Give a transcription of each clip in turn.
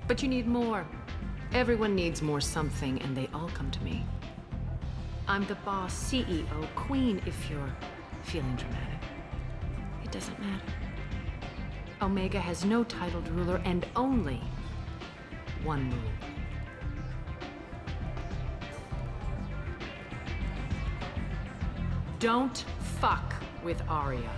But you need more. Everyone needs more something, and they all come to me. I'm the boss, CEO, queen, if you're feeling dramatic. It doesn't matter. Omega has no titled ruler and only one rule. Don't fuck with Arya.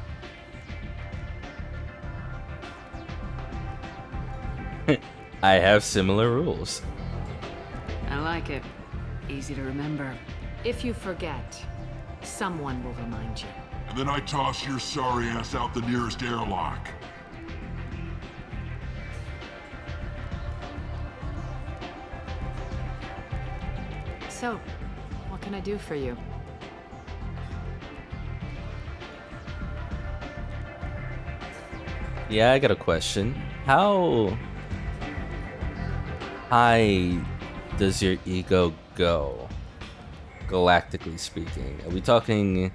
I have similar rules. I like it. Easy to remember. If you forget, someone will remind you. And then I toss your sorry ass out the nearest airlock. So, what can I do for you? Yeah, I got a question. How high does your ego go, galactically speaking? Are we talking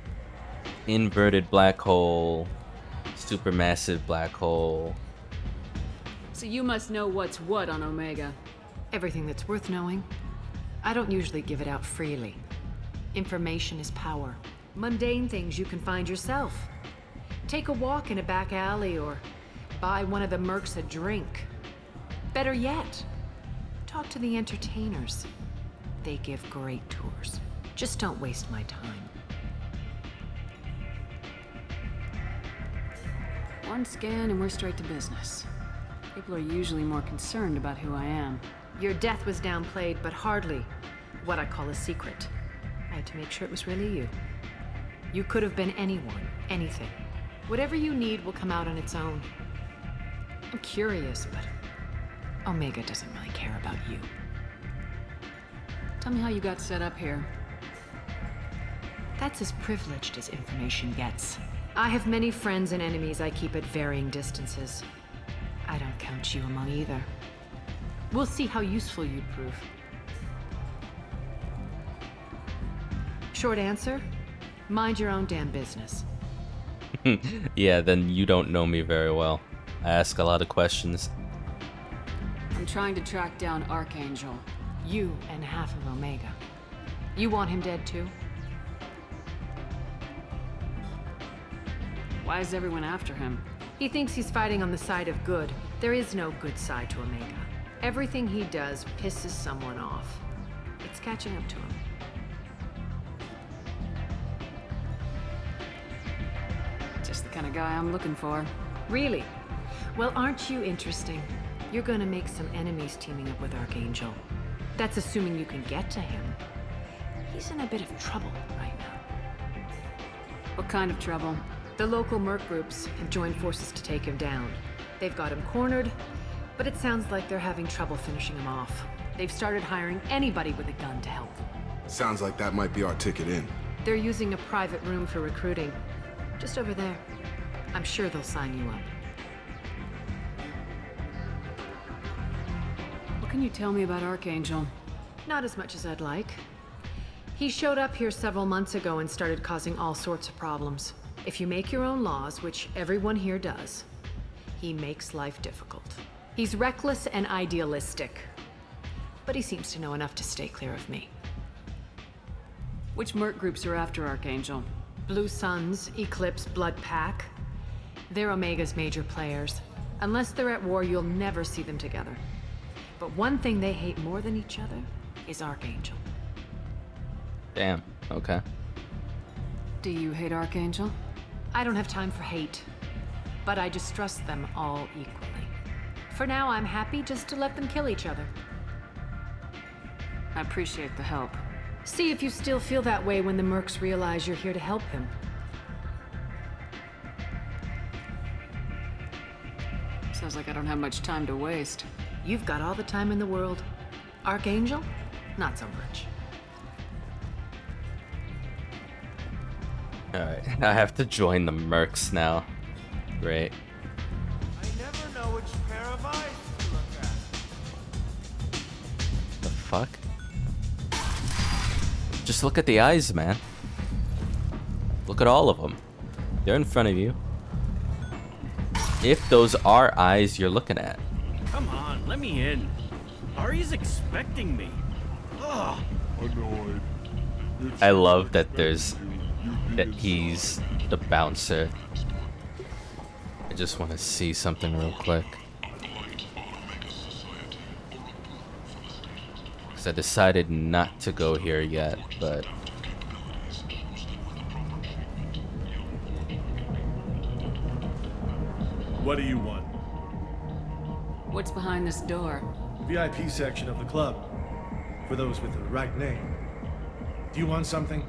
inverted black hole, supermassive black hole? So you must know what's what on Omega. Everything that's worth knowing. I don't usually give it out freely. Information is power. Mundane things you can find yourself. Take a walk in a back alley or buy one of the mercs a drink. Better yet, talk to the entertainers. They give great tours. Just don't waste my time. One scan and we're straight to business. People are usually more concerned about who I am. Your death was downplayed, but hardly what I call a secret. I had to make sure it was really you. You could have been anyone, anything. Whatever you need will come out on its own. I'm curious, but Omega doesn't really care about you. Tell me how you got set up here. That's as privileged as information gets. I have many friends and enemies I keep at varying distances. I don't count you among either. We'll see how useful you'd prove. Short answer? Mind your own damn business. Yeah, then you don't know me very well. I ask a lot of questions. I'm trying to track down Archangel. You and half of Omega. You want him dead too? Why is everyone after him? He thinks he's fighting on the side of good. There is no good side to Omega. Everything he does pisses someone off. It's catching up to him. Just the kind of guy I'm looking for. Really? Well, aren't you interesting? You're gonna make some enemies teaming up with Archangel. That's assuming you can get to him. He's in a bit of trouble right now. What kind of trouble? The local merc groups have joined forces to take him down. They've got him cornered, but it sounds like they're having trouble finishing him off. They've started hiring anybody with a gun to help them. Sounds like that might be our ticket in. They're using a private room for recruiting. Just over there. I'm sure they'll sign you up. What can you tell me about Archangel? Not as much as I'd like. He showed up here several months ago and started causing all sorts of problems. If you make your own laws, which everyone here does, he makes life difficult. He's reckless and idealistic, but he seems to know enough to stay clear of me. Which merc groups are after Archangel? Blue Suns, Eclipse, Blood Pack. They're Omega's major players. Unless they're at war, you'll never see them together. But one thing they hate more than each other is Archangel. Damn, okay. Do you hate Archangel? I don't have time for hate, but I distrust them all equally. For now, I'm happy just to let them kill each other. I appreciate the help. See if you still feel that way when the mercs realize you're here to help him. Sounds like I don't have much time to waste. You've got all the time in the world. Archangel? Not so much. Alright, I have to join the mercs now. Great. I never know which pair of eyes to look at. The fuck? Just look at the eyes, man. Look at all of them. They're in front of you. If those are eyes you're looking at. Come on, let me in. Ari's expecting me. Ugh. Annoyed. I love that he's the bouncer. I just want to see something real quick. Because I decided not to go here yet, but... What do you want? What's behind this door? VIP section of the club. For those with the right name. Do you want something?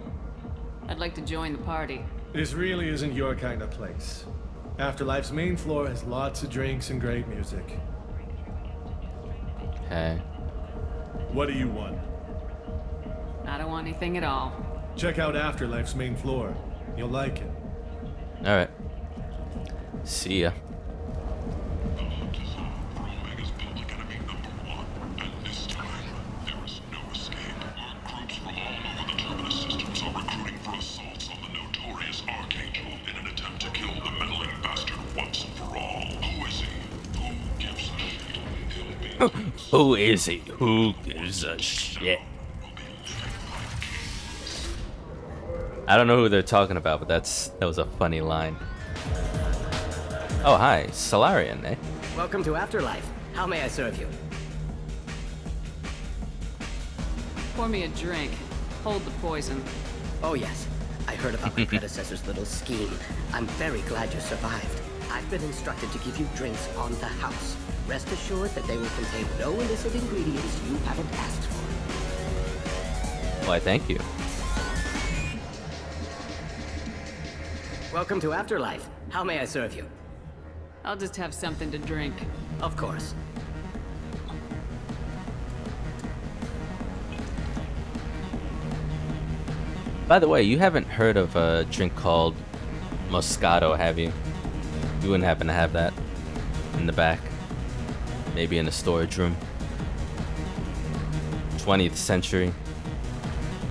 I'd like to join the party. This really isn't your kind of place. Afterlife's main floor has lots of drinks and great music. Okay. What do you want? I don't want anything at all. Check out Afterlife's main floor. You'll like it. Alright. See ya. Omega's public enemy #1, and this time, there is no escape. Our groups from all over the Terminus systems are recruiting for assaults on the notorious Archangel in an attempt to kill the meddling bastard once and for all. Who is he? Who gives a shit? He'll be... Who is he? Who gives a shit? I don't know who they're talking about, but that was a funny line. Oh, hi, Solarian, eh? Welcome to Afterlife. How may I serve you? Pour me a drink. Hold the poison. Oh yes, I heard about my predecessor's little scheme. I'm very glad you survived. I've been instructed to give you drinks on the house. Rest assured that they will contain no illicit ingredients you haven't asked for. Why, thank you. Welcome to Afterlife. How may I serve you? I'll just have something to drink. Of course. By the way, you haven't heard of a drink called Moscato, have you? You wouldn't happen to have that in the back? Maybe in a storage room? 20th century?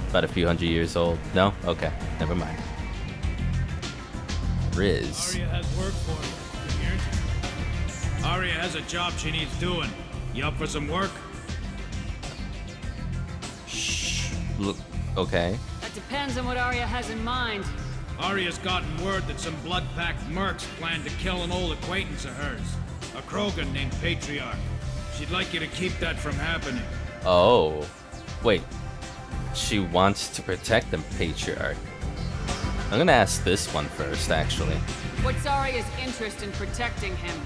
About a few hundred years old? No? Okay, never mind. Riz. Aria has work for you. You hear? Aria has a job she needs doing. You up for some work? Shh. Look, okay. That depends on what Arya has in mind. Aria's gotten word that some blood-packed mercs plan to kill an old acquaintance of hers. A Krogan named Patriarch. She'd like you to keep that from happening. Oh. Wait. She wants to protect the Patriarch. I'm gonna ask this one first, actually. What's Arya's interest in protecting him?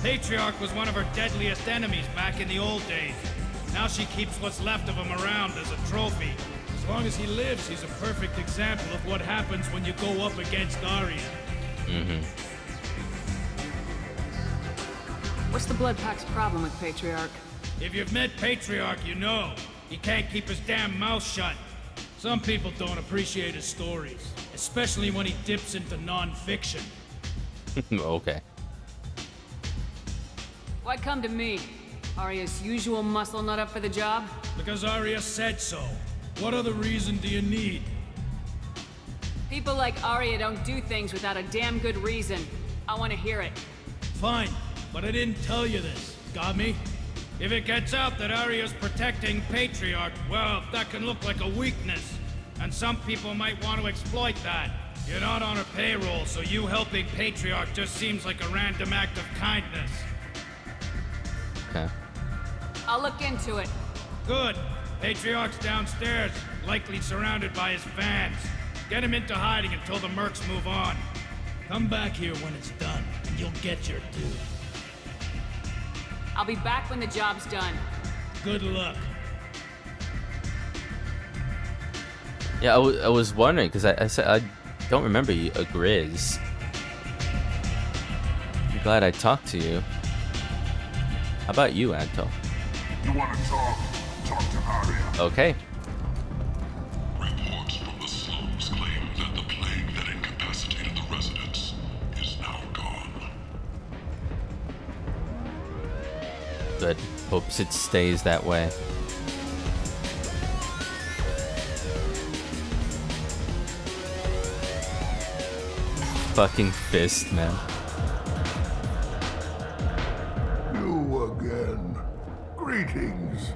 Patriarch was one of her deadliest enemies back in the old days. Now she keeps what's left of him around as a trophy. As long as he lives, he's a perfect example of what happens when you go up against Arya. Mm-hmm. What's the Blood Pack's problem with Patriarch? If you've met Patriarch, you know. He can't keep his damn mouth shut. Some people don't appreciate his stories, especially when he dips into non-fiction. Okay. Why come to me? Arya's usual muscle not up for the job? Because Arya said so. What other reason do you need? People like Arya don't do things without a damn good reason. I want to hear it. Fine, but I didn't tell you this. Got me? If it gets out that Arya's protecting Patriarch, well, that can look like a weakness. And some people might want to exploit that. You're not on her payroll, so you helping Patriarch just seems like a random act of kindness. Okay. I'll look into it. Good. Patriarch's downstairs, likely surrounded by his fans. Get him into hiding until the mercs move on. Come back here when it's done, and you'll get your due. I'll be back when the job's done. Good luck. Yeah, I was wondering, because I said I don't remember you, a Grizz. I'm glad I talked to you. How about you, Anto? You want to talk? Talk to Aria. Okay. Reports from the slums claim that the plague that incapacitated the residents is now gone. Good. Hopes it stays that way. Fucking fist, man. You again. Greetings.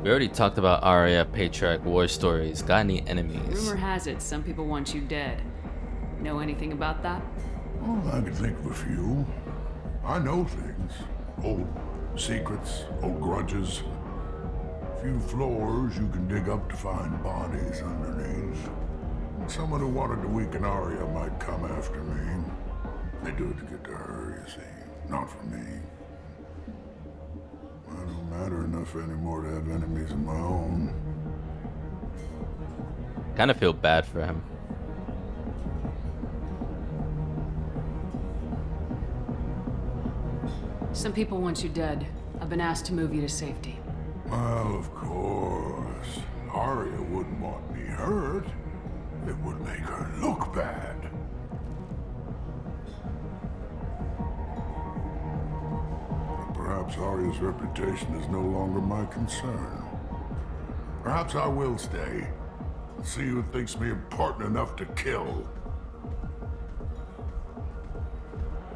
We already talked about Arya, Patriarch, war stories. Got any enemies? Rumor has it some people want you dead. Know anything about that? Oh, I can think of a few. I know things. Old secrets, old grudges. Few floors you can dig up to find bodies underneath. Someone who wanted to weaken Arya might come after me. They do it to get to her, you see. Not for me. I don't matter enough anymore to have enemies of my own. Kind of feel bad for him. Some people want you dead. I've been asked to move you to safety. Well, of course. Arya wouldn't want me hurt. It would make her look bad. But perhaps Arya's reputation is no longer my concern. Perhaps I will stay. And see who thinks me important enough to kill.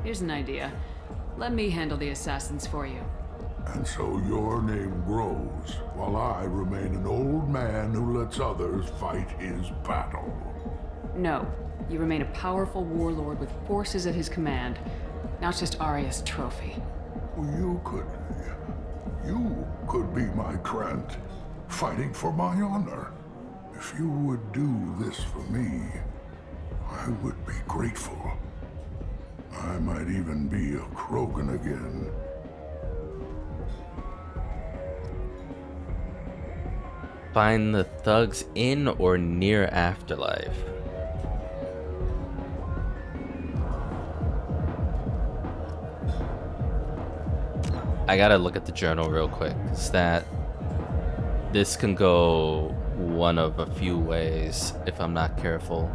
Here's an idea. Let me handle the assassins for you. And so your name grows, while I remain an old man who lets others fight his battle. No. You remain a powerful warlord with forces at his command. Now it's just Arya's trophy. Well, you could be my Krant, fighting for my honor. If you would do this for me, I would be grateful. I might even be a Krogan again. Find the thugs in or near Afterlife. I gotta look at the journal real quick. This can go one of a few ways if I'm not careful.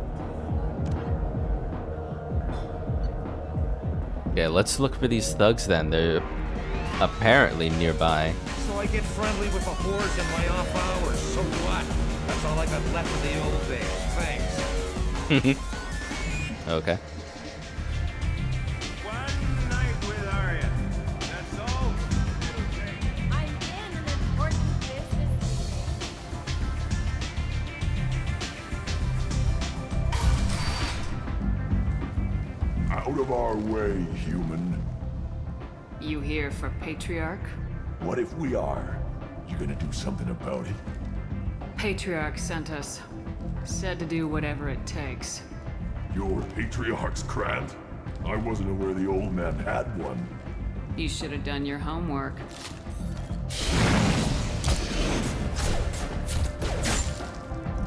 Yeah, let's look for these thugs then. They're apparently nearby. So I get friendly with the whores in my off hours. So what? That's all I got left of the old days. Thanks. Okay. One night with Arya. That's all. I'm in an important business meeting. Out of our way, human. You here for Patriarch? What if we are? You gonna do something about it? Patriarch sent us. Said to do whatever it takes. Your Patriarch's Krant? I wasn't aware the old man had one. You should have done your homework.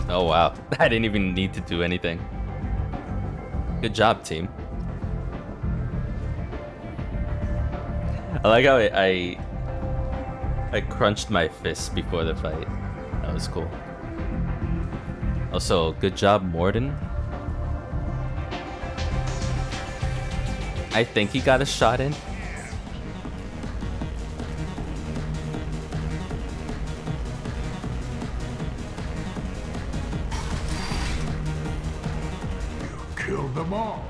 Oh wow, I didn't even need to do anything. Good job, team. I like how I crunched my fists before the fight. That was cool. Also, good job, Morden. I think he got a shot in. You killed them all.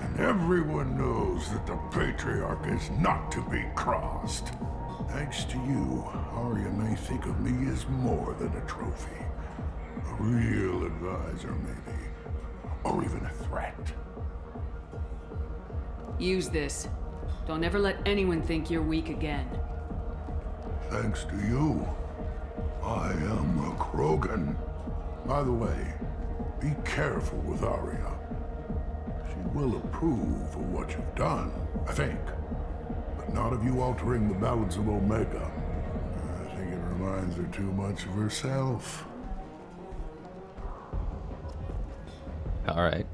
And everyone knows that the Patriarch is not to be crossed. Thanks to you, Arya may think of me as more than a trophy. A real advisor, maybe. Or even a threat. Use this. Don't ever let anyone think you're weak again. Thanks to you, I am a Krogan. By the way, be careful with Arya. She will approve of what you've done, I think. But not of you altering the balance of Omega. I think it reminds her too much of herself. Alright.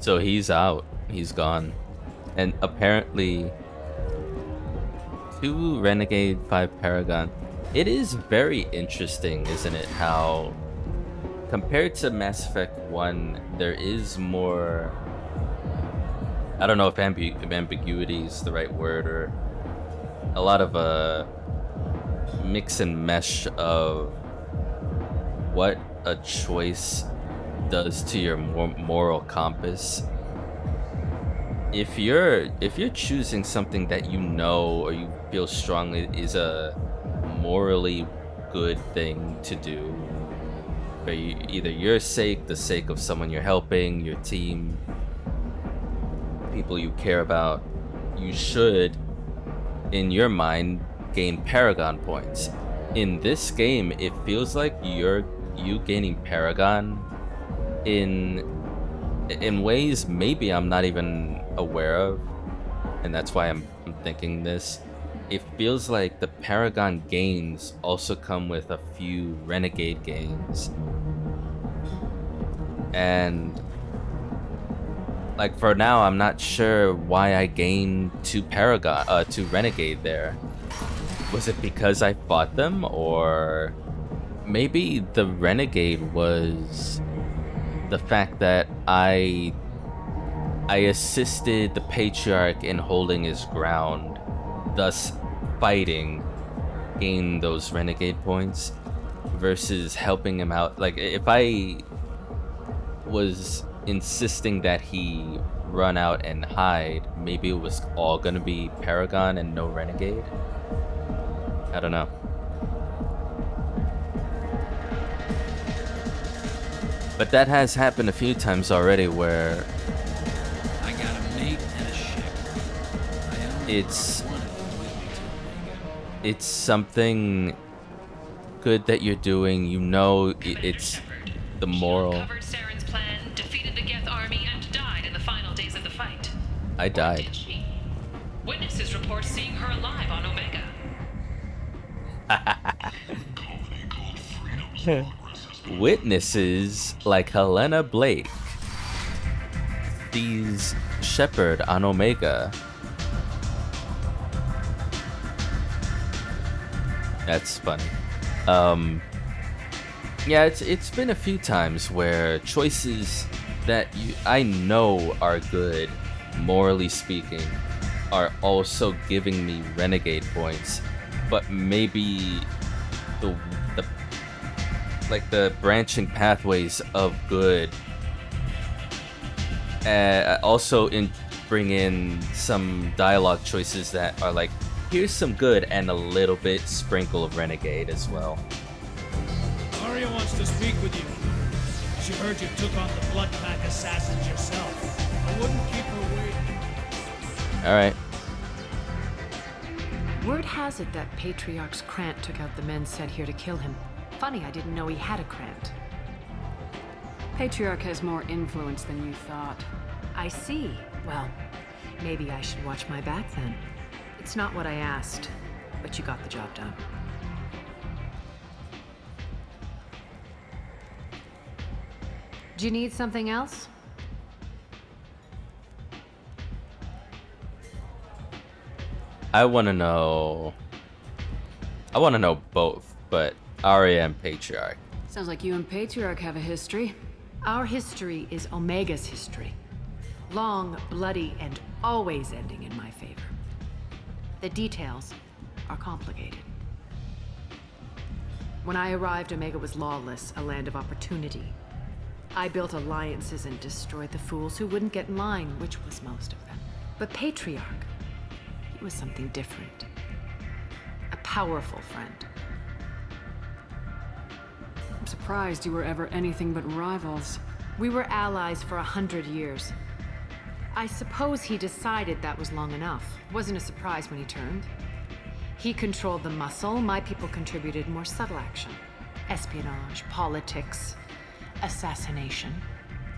So he's out. He's gone. And apparently 2 Renegade, 5 Paragon. It is very interesting, isn't it, how compared to Mass Effect 1, there is more, I don't know if ambiguity is the right word, or a lot of mix and mesh of what a choice does to your moral compass if you're choosing something that you know or you feel strongly is a morally good thing to do for either your sake, the sake of someone you're helping, your team, people you care about, you should, in your mind, gain Paragon points. In this game, it feels like you gaining Paragon in ways maybe I'm not even aware of, and that's why I'm thinking this. It feels like the Paragon gains also come with a few Renegade gains. And like for now, I'm not sure why I gained two Renegade there. Was it because I fought them, or maybe the Renegade was the fact that I assisted the Patriarch in holding his ground, thus fighting, gain those Renegade points, versus helping him out. Like, if I was insisting that he run out and hide, maybe it was all gonna be Paragon and no Renegade. I don't know. But that has happened a few times already where I got a mate and a ship. it's something good that you're doing. You know, it's the moral. Covered Saren's plan, defeated the Geth army, and died in the final days of the fight. I died. Did she? Witnesses report seeing her alive on Omega. Witnesses like Helena Blake sees Shepard on Omega. That's funny. Yeah, it's been a few times where choices that I know are good, morally speaking, are also giving me Renegade points, but maybe the branching pathways of good also bring in some dialogue choices that are like, here's some good and a little bit sprinkle of Renegade as well. Arya wants to speak with you. She heard you took on the Blood Pack assassins yourself. I wouldn't keep her waiting. Alright. Word has it that Patriarch's Krant took out the men sent here to kill him. Funny, I didn't know he had a Krant. Patriarch has more influence than you thought. I see. Well, maybe I should watch my back then. It's not what I asked, but you got the job done. Do you need something else? I want to know both, but Arya and Patriarch. Sounds like you and Patriarch have a history. Our history is Omega's history. Long, bloody, and always ending in my favor. The details are complicated. When I arrived, Omega was lawless, a land of opportunity. I built alliances and destroyed the fools who wouldn't get in line, which was most of them. But Patriarch, he was something different. A powerful friend. I'm surprised you were ever anything but rivals. We were allies for 100 years. I suppose he decided that was long enough. Wasn't a surprise when he turned. He controlled the muscle, my people contributed more subtle action. Espionage, politics, assassination.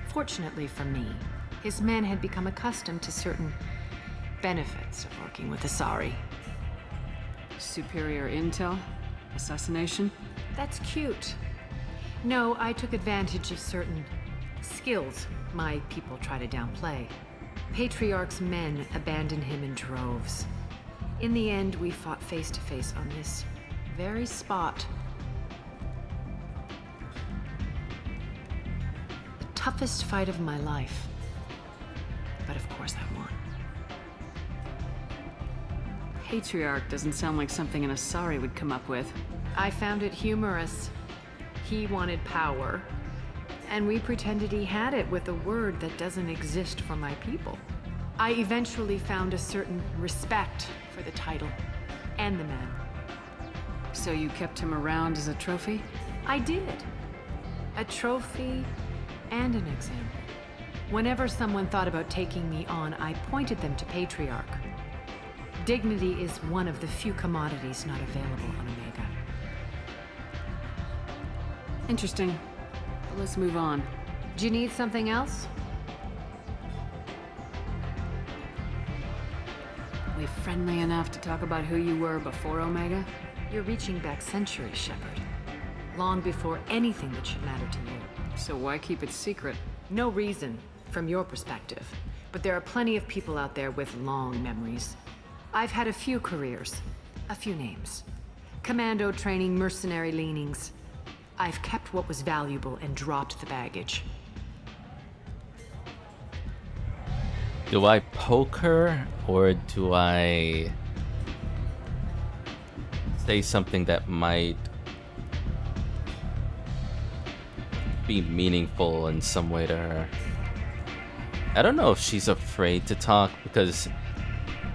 Fortunately for me, his men had become accustomed to certain benefits of working with Asari. Superior intel? Assassination? That's cute. No, I took advantage of certain skills my people try to downplay. Patriarch's men abandoned him in droves. In the end, we fought face to face on this very spot. The toughest fight of my life. But of course I won. Patriarch doesn't sound like something an Asari would come up with. I found it humorous. He wanted power, and we pretended he had it with a word that doesn't exist for my people. I eventually found a certain respect for the title and the man. So you kept him around as a trophy? I did. A trophy and an example. Whenever someone thought about taking me on, I pointed them to Patriarch. Dignity is one of the few commodities not available on Omega. Interesting. But let's move on. Do you need something else? We friendly enough to talk about who you were before Omega? You're reaching back centuries, Shepard. Long before anything that should matter to you. So why keep it secret? No reason, from your perspective. But there are plenty of people out there with long memories. I've had a few careers, a few names. Commando training, mercenary leanings. I've kept what was valuable and dropped the baggage. Do I poke her, or do I say something that might be meaningful in some way to her? I don't know if she's afraid to talk, because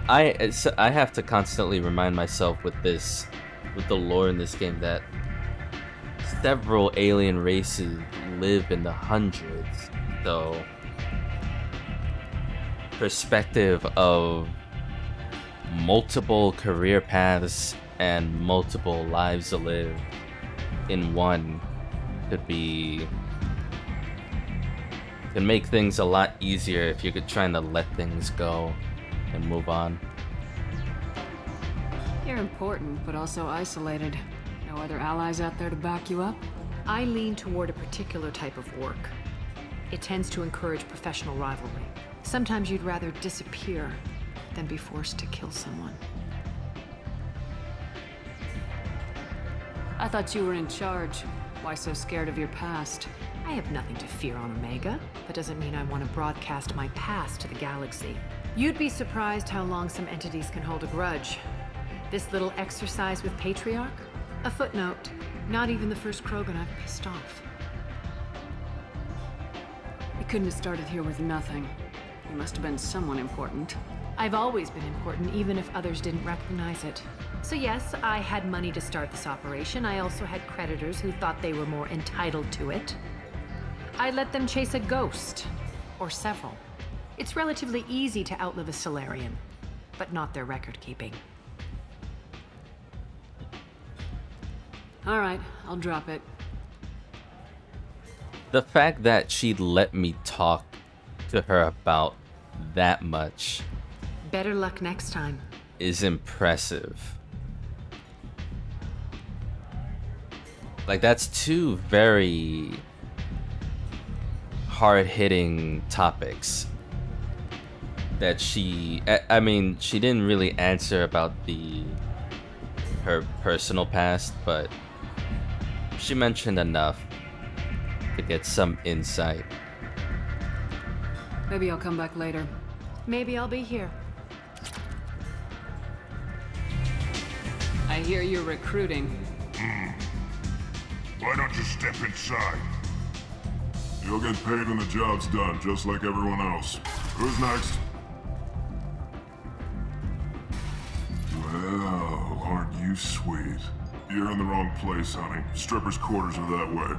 I have to constantly remind myself with the lore in this game, that several alien races live in the hundreds. So perspective of multiple career paths and multiple lives to live in one can make things a lot easier if you're trying to let things go and move on. You're important, but also isolated. No other allies out there to back you up? I lean toward a particular type of work. It tends to encourage professional rivalry. Sometimes you'd rather disappear than be forced to kill someone. I thought you were in charge. Why so scared of your past? I have nothing to fear on Omega. That doesn't mean I want to broadcast my past to the galaxy. You'd be surprised how long some entities can hold a grudge. This little exercise with Patriarch? A footnote. Not even the first Krogan I've pissed off. You couldn't have started here with nothing. You must have been someone important. I've always been important, even if others didn't recognize it. So yes, I had money to start this operation. I also had creditors who thought they were more entitled to it. I let them chase a ghost, or several. It's relatively easy to outlive a Solarian, but not their record keeping. All right, I'll drop it. The fact that she let me talk to her about that much Better luck next time. is impressive. Like, that's two very hard-hitting topics that I mean, she didn't really answer about her personal past, but she mentioned enough to get some insight. Maybe I'll come back later. Maybe I'll be here. I hear you're recruiting. Why don't you step inside? You'll get paid when the job's done, just like everyone else. Who's next? Well, aren't you sweet? You're in the wrong place, honey. Strippers' quarters are that way.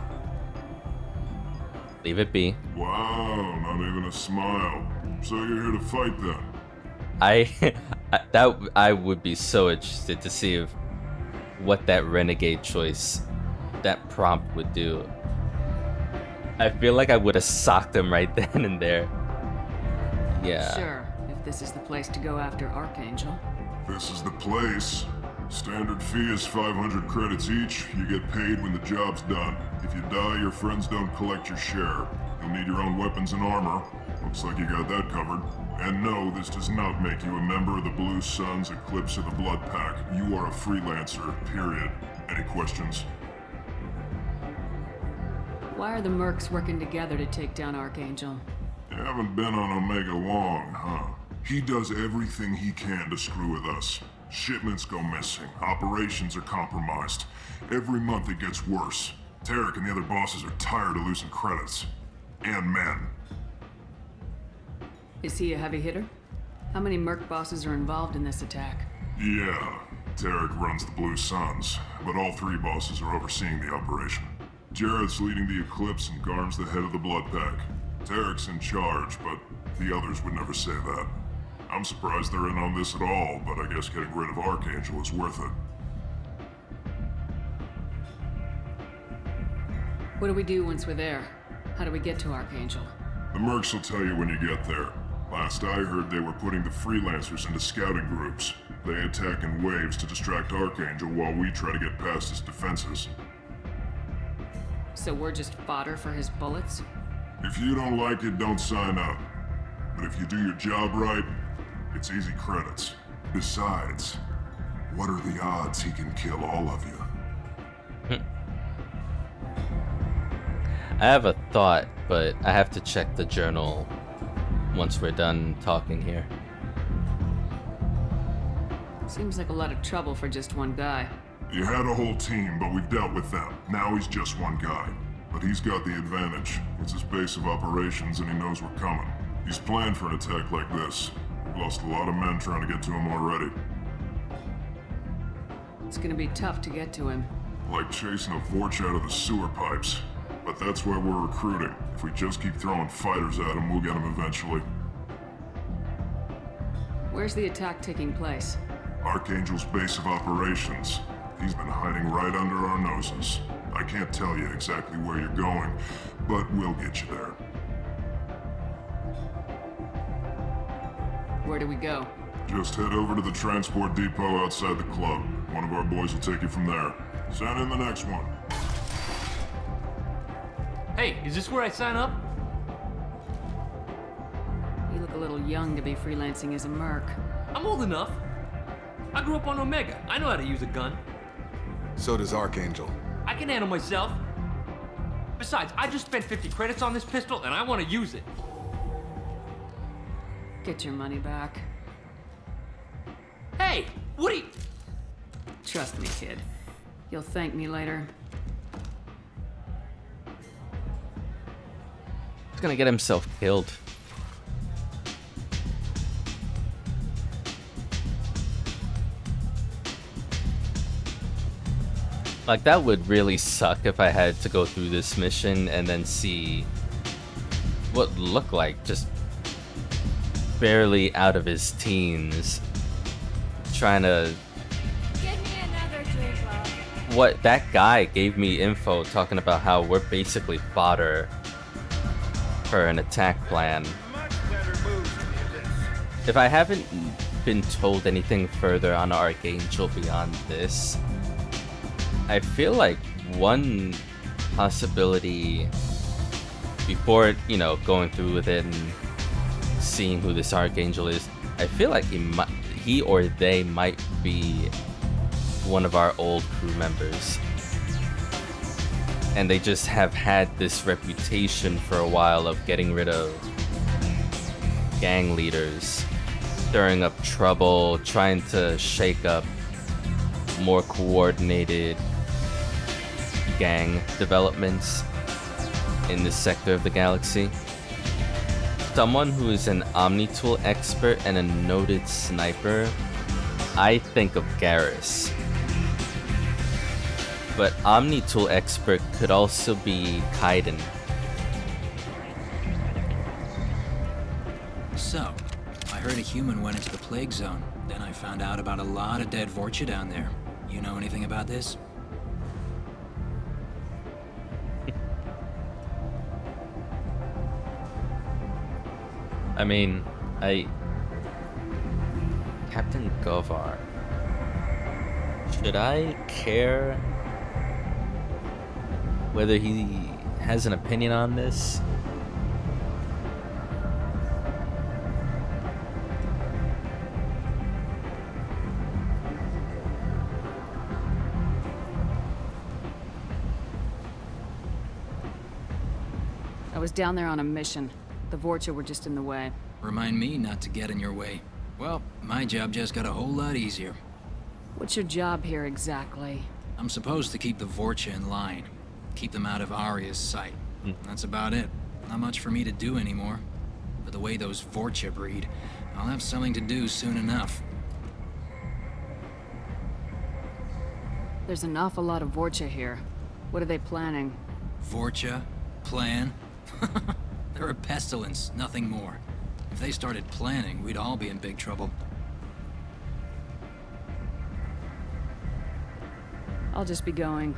Leave it be. Wow, not even a smile. So you're here to fight then? I would be so interested to see what that renegade choice, that prompt would do. I feel like I would have socked him right then and there. Yeah. Sure, if this is the place to go after Archangel. This is the place. Standard fee is 500 credits each. You get paid when the job's done. If you die, your friends don't collect your share. You'll need your own weapons and armor. Looks like you got that covered. And no, this does not make you a member of the Blue Suns, Eclipse, or the Blood Pack. You are a freelancer, period. Any questions? Why are the mercs working together to take down Archangel? You haven't been on Omega long, huh? He does everything he can to screw with us. Shipments go missing. Operations are compromised. Every month it gets worse. Tarek and the other bosses are tired of losing credits. And men. Is he a heavy hitter? How many Merc bosses are involved in this attack? Yeah, Tarek runs the Blue Suns, but all three bosses are overseeing the operation. Jared's leading the Eclipse and Garm's the head of the Blood Pack. Tarek's in charge, but the others would never say that. I'm surprised they're in on this at all, but I guess getting rid of Archangel is worth it. What do we do once we're there? How do we get to Archangel? The Mercs will tell you when you get there. Last I heard, they were putting the freelancers into scouting groups. They attack in waves to distract Archangel while we try to get past his defenses. So we're just fodder for his bullets? If you don't like it, don't sign up. But if you do your job right, it's easy credits. Besides, what are the odds he can kill all of you? I have a thought, but I have to check the journal once we're done talking here. Seems like a lot of trouble for just one guy. You had a whole team, but we've dealt with them. Now he's just one guy. But he's got the advantage. It's his base of operations and he knows we're coming. He's planned for an attack like this. We've lost a lot of men trying to get to him already. It's gonna be tough to get to him. Like chasing a Vorch out of the sewer pipes. But that's why we're recruiting. If we just keep throwing fighters at him, we'll get him eventually. Where's the attack taking place? Archangel's base of operations. He's been hiding right under our noses. I can't tell you exactly where you're going, but we'll get you there. Where do we go? Just head over to the transport depot outside the club. One of our boys will take you from there. Send in the next one. Hey, is this where I sign up? You look a little young to be freelancing as a merc. I'm old enough. I grew up on Omega. I know how to use a gun. So does Archangel. I can handle myself. Besides, I just spent 50 credits on this pistol and I want to use it. Get your money back. Hey, what are you... Trust me, kid. You'll thank me later. He's gonna get himself killed. Like, that would really suck if I had to go through this mission and then see what looked like just barely out of his teens trying to... Give me another drink, love. What that guy gave me info talking about how we're basically fodder for an attack plan. If I haven't been told anything further on Archangel beyond this, I feel like one possibility before, you know, going through with it and seeing who this Archangel is, I feel like he or they might be one of our old crew members. And they just have had this reputation for a while of getting rid of gang leaders, stirring up trouble, trying to shake up more coordinated gang developments in this sector of the galaxy. Someone who is an Omni-Tool expert and a noted sniper, I think of Garrus. But Omni-Tool expert could also be Kaiden. So, I heard a human went into the plague zone. Then I found out about a lot of dead Vorcha down there. You know anything about this? I mean, Captain Govar. Should I care whether he has an opinion on this? I was down there on a mission. The Vorcha were just in the way. Remind me not to get in your way. Well, my job just got a whole lot easier. What's your job here exactly? I'm supposed to keep the Vorcha in line. Keep them out of Arya's sight. That's about it. Not much for me to do anymore. But the way those Vorcha breed, I'll have something to do soon enough. There's an awful lot of Vorcha here. What are they planning? Vorcha? Plan? They're a pestilence, nothing more. If they started planning, we'd all be in big trouble. I'll just be going.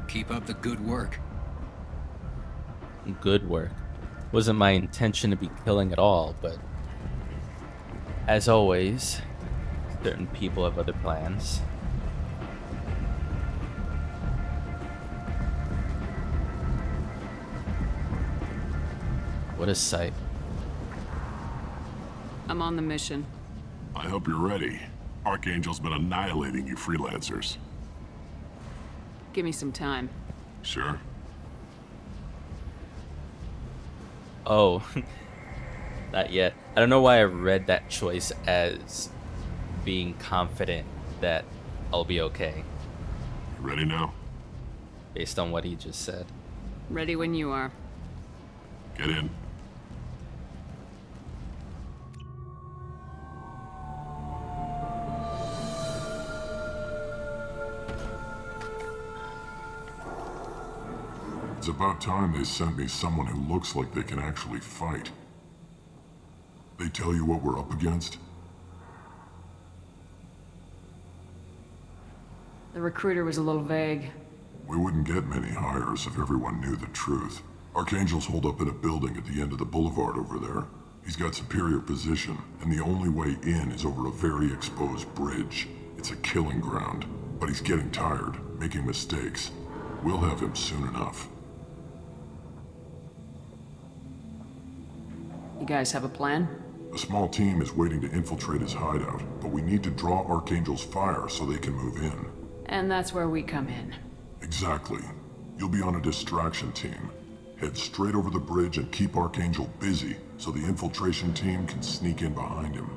Keep up the good work. Good work. Wasn't my intention to be killing at all, but as always, certain people have other plans. What a sight. I'm on the mission. I hope you're ready. Archangel's been annihilating you freelancers. Give me some time. Sure. Oh, not yet. I don't know why I read that choice as being confident that I'll be okay. You ready now? Based on what he just said. Ready when you are. Get in. It's about time they sent me someone who looks like they can actually fight. They tell you what we're up against? The recruiter was a little vague. We wouldn't get many hires if everyone knew the truth. Archangel's holed up in a building at the end of the boulevard over there. He's got superior position, and the only way in is over a very exposed bridge. It's a killing ground, but he's getting tired, making mistakes. We'll have him soon enough. You guys have a plan? A small team is waiting to infiltrate his hideout, but we need to draw Archangel's fire so they can move in. And that's where we come in. Exactly. You'll be on a distraction team. Head straight over the bridge and keep Archangel busy so the infiltration team can sneak in behind him.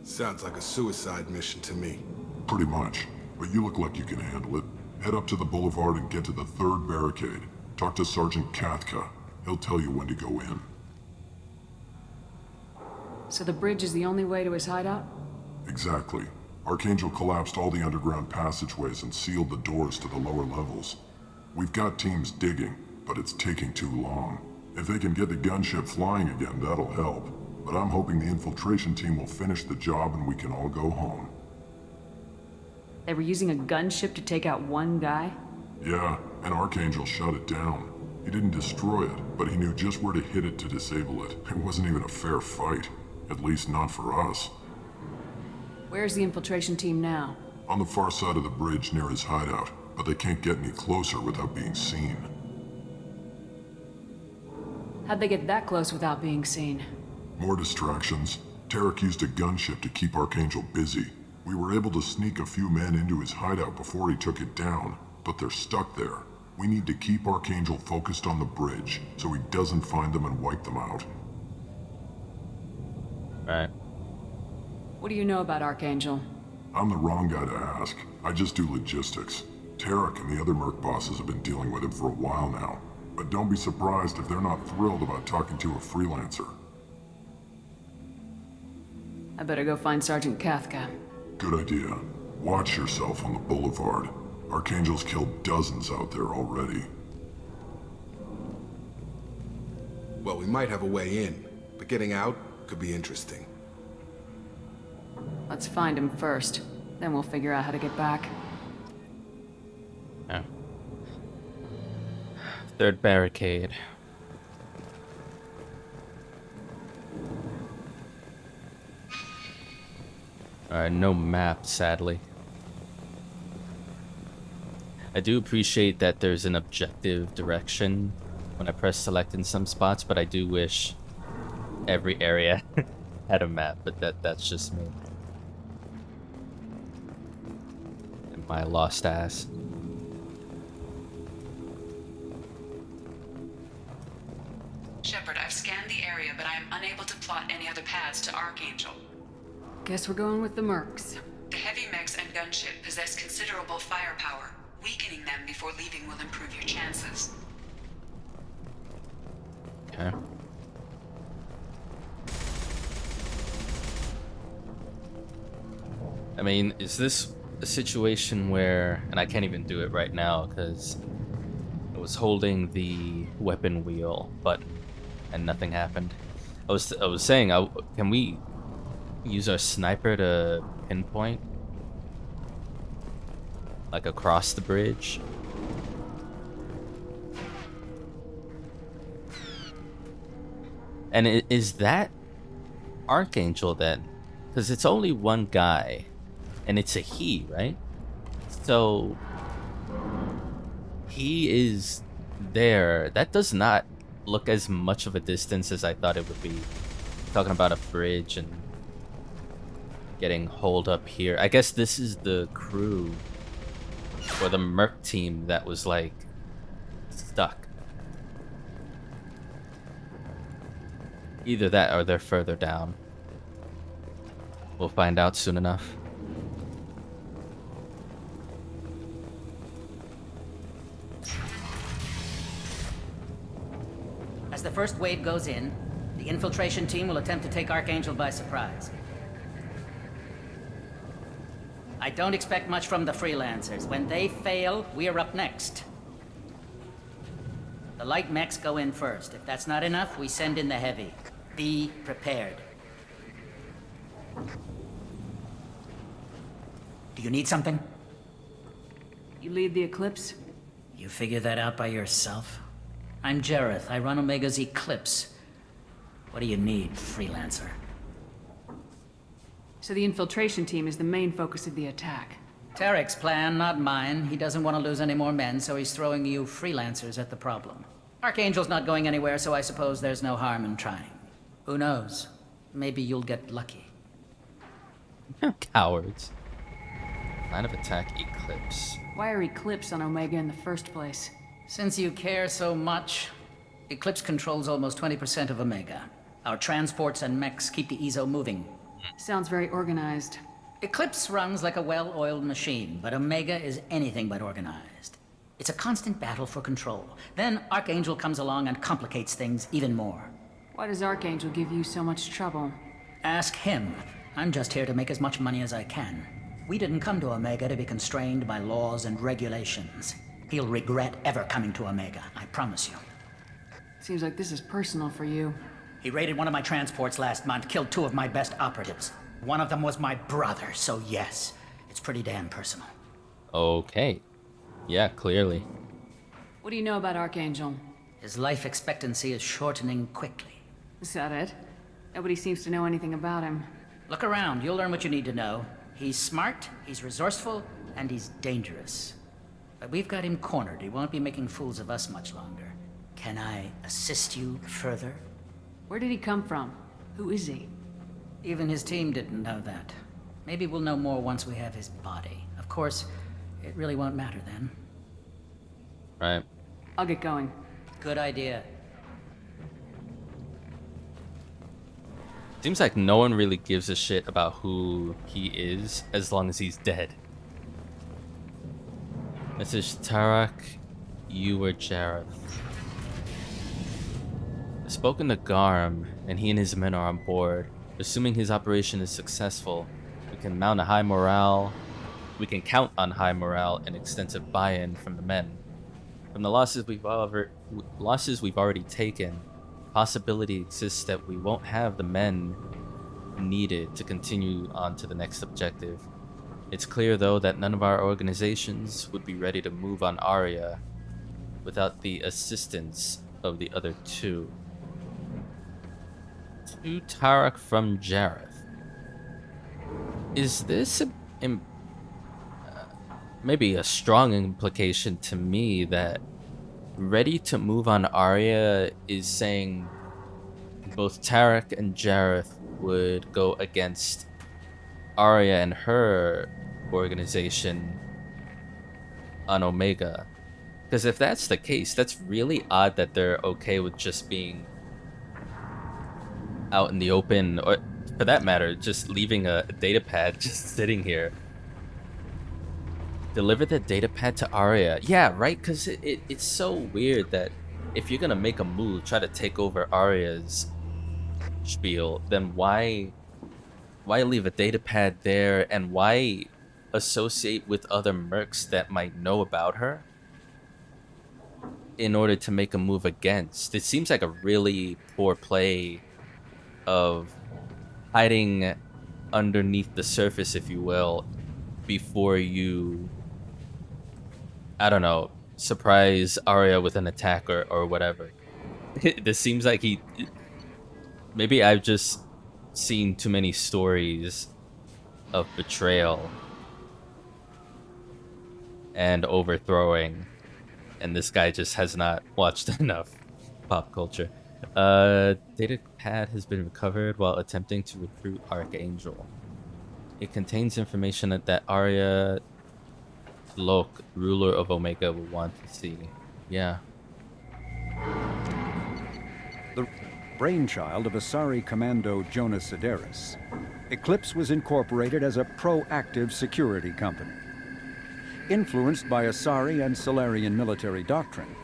Sounds like a suicide mission to me. Pretty much, but you look like you can handle it. Head up to the boulevard and get to the third barricade. Talk to Sergeant Kathka. He'll tell you when to go in. So the bridge is the only way to his hideout? Exactly. Archangel collapsed all the underground passageways and sealed the doors to the lower levels. We've got teams digging, but it's taking too long. If they can get the gunship flying again, that'll help. But I'm hoping the infiltration team will finish the job and we can all go home. They were using a gunship to take out one guy? Yeah, and Archangel shut it down. He didn't destroy it, but he knew just where to hit it to disable it. It wasn't even a fair fight. At least not for us. Where's the infiltration team now? On the far side of the bridge near his hideout, but they can't get any closer without being seen. How'd they get that close without being seen? More distractions. Tarek used a gunship to keep Archangel busy. We were able to sneak a few men into his hideout before he took it down, but they're stuck there. We need to keep Archangel focused on the bridge so he doesn't find them and wipe them out. Right. What do you know about Archangel? I'm the wrong guy to ask. I just do logistics. Tarek and the other merc bosses have been dealing with him for a while now. But don't be surprised if they're not thrilled about talking to a freelancer. I better go find Sergeant Kathka. Good idea. Watch yourself on the boulevard. Archangel's killed dozens out there already. Well, we might have a way in, but getting out could be interesting. Let's find him first. Then we'll figure out how to get back. Yeah. Third barricade. Alright, no map, sadly. I do appreciate that there's an objective direction when I press select in some spots, but I do wish every area had a map, but that's just me. And my lost ass. Shepard, I've scanned the area, but I am unable to plot any other paths to Archangel. Guess we're going with the mercs. The heavy mechs and gunship possess considerable firepower. Weakening them before leaving will improve your chances. Okay. I mean, is this a situation where, and I can't even do it right now because I was holding the weapon wheel button and nothing happened. I was saying, can we use our sniper to pinpoint like across the bridge? And is that Archangel then? Because it's only one guy, and it's a he, right? So he is there. That does not look as much of a distance as I thought it would be. Talking about a bridge and getting holed up here. I guess this is the crew or the Merc team that was like stuck. Either that or they're further down. We'll find out soon enough. As the first wave goes in, the infiltration team will attempt to take Archangel by surprise. I don't expect much from the freelancers. When they fail, we're up next. The light mechs go in first. If that's not enough, we send in the heavy. Be prepared. Do you need something? You lead the Eclipse? You figure that out by yourself? I'm Jareth. I run Omega's Eclipse. What do you need, freelancer? So the infiltration team is the main focus of the attack. Tarek's plan, not mine. He doesn't want to lose any more men, so he's throwing you freelancers at the problem. Archangel's not going anywhere, so I suppose there's no harm in trying. Who knows? Maybe you'll get lucky. Cowards. Line of attack Eclipse. Why are Eclipse on Omega in the first place? Since you care so much, Eclipse controls almost 20% of Omega. Our transports and mechs keep the EZO moving. Sounds very organized. Eclipse runs like a well-oiled machine, but Omega is anything but organized. It's a constant battle for control. Then Archangel comes along and complicates things even more. Why does Archangel give you so much trouble? Ask him. I'm just here to make as much money as I can. We didn't come to Omega to be constrained by laws and regulations. He'll regret ever coming to Omega, I promise you. Seems like this is personal for you. He raided one of my transports last month, killed 2 of my best operatives. One of them was my brother, so yes, it's pretty damn personal. Okay. Yeah, clearly. What do you know about Archangel? His life expectancy is shortening quickly. Is that it? Nobody seems to know anything about him. Look around, you'll learn what you need to know. He's smart, he's resourceful, and he's dangerous. But we've got him cornered. He won't be making fools of us much longer. Can I assist you further? Where did he come from? Who is he? Even his team didn't know that. Maybe we'll know more once we have his body. Of course, it really won't matter then. Right. I'll get going. Good idea. Seems like no one really gives a shit about who he is as long as he's dead. Message Tarak, you were Jareth. I've spoken to Garm, and he and his men are on board. Assuming his operation is successful, we can mount a high morale. We can count on high morale and extensive buy-in from the men. From the losses we've already taken, possibility exists that we won't have the men needed to continue on to the next objective. It's clear, though, that none of our organizations would be ready to move on Aria without the assistance of the other 2. To Tarak from Jareth. Is this maybe a strong implication to me that ready to move on Aria is saying both Tarak and Jareth would go against Aria and her organization on Omega? Because if that's the case, that's really odd that they're okay with just being out in the open, or for that matter, just leaving a data pad just sitting here. Deliver the data pad to Aria. Yeah, right? Because it's so weird that if you're gonna make a move, try to take over Aria's spiel, then why Why leave a data pad there, and why associate with other mercs that might know about her in order to make a move against? It seems like a really poor play of hiding underneath the surface, if you will, before you, I don't know, surprise Arya with an attack or whatever. This seems like maybe I've just seen too many stories of betrayal and overthrowing, and this guy just has not watched enough pop culture. Data pad has been recovered while attempting to recruit Archangel. It contains information that Arya Lok, ruler of Omega, will want to see. Yeah. The brainchild of Asari Commando Jonas Sedaris, Eclipse was incorporated as a proactive security company. Influenced by Asari and Solarian military doctrine,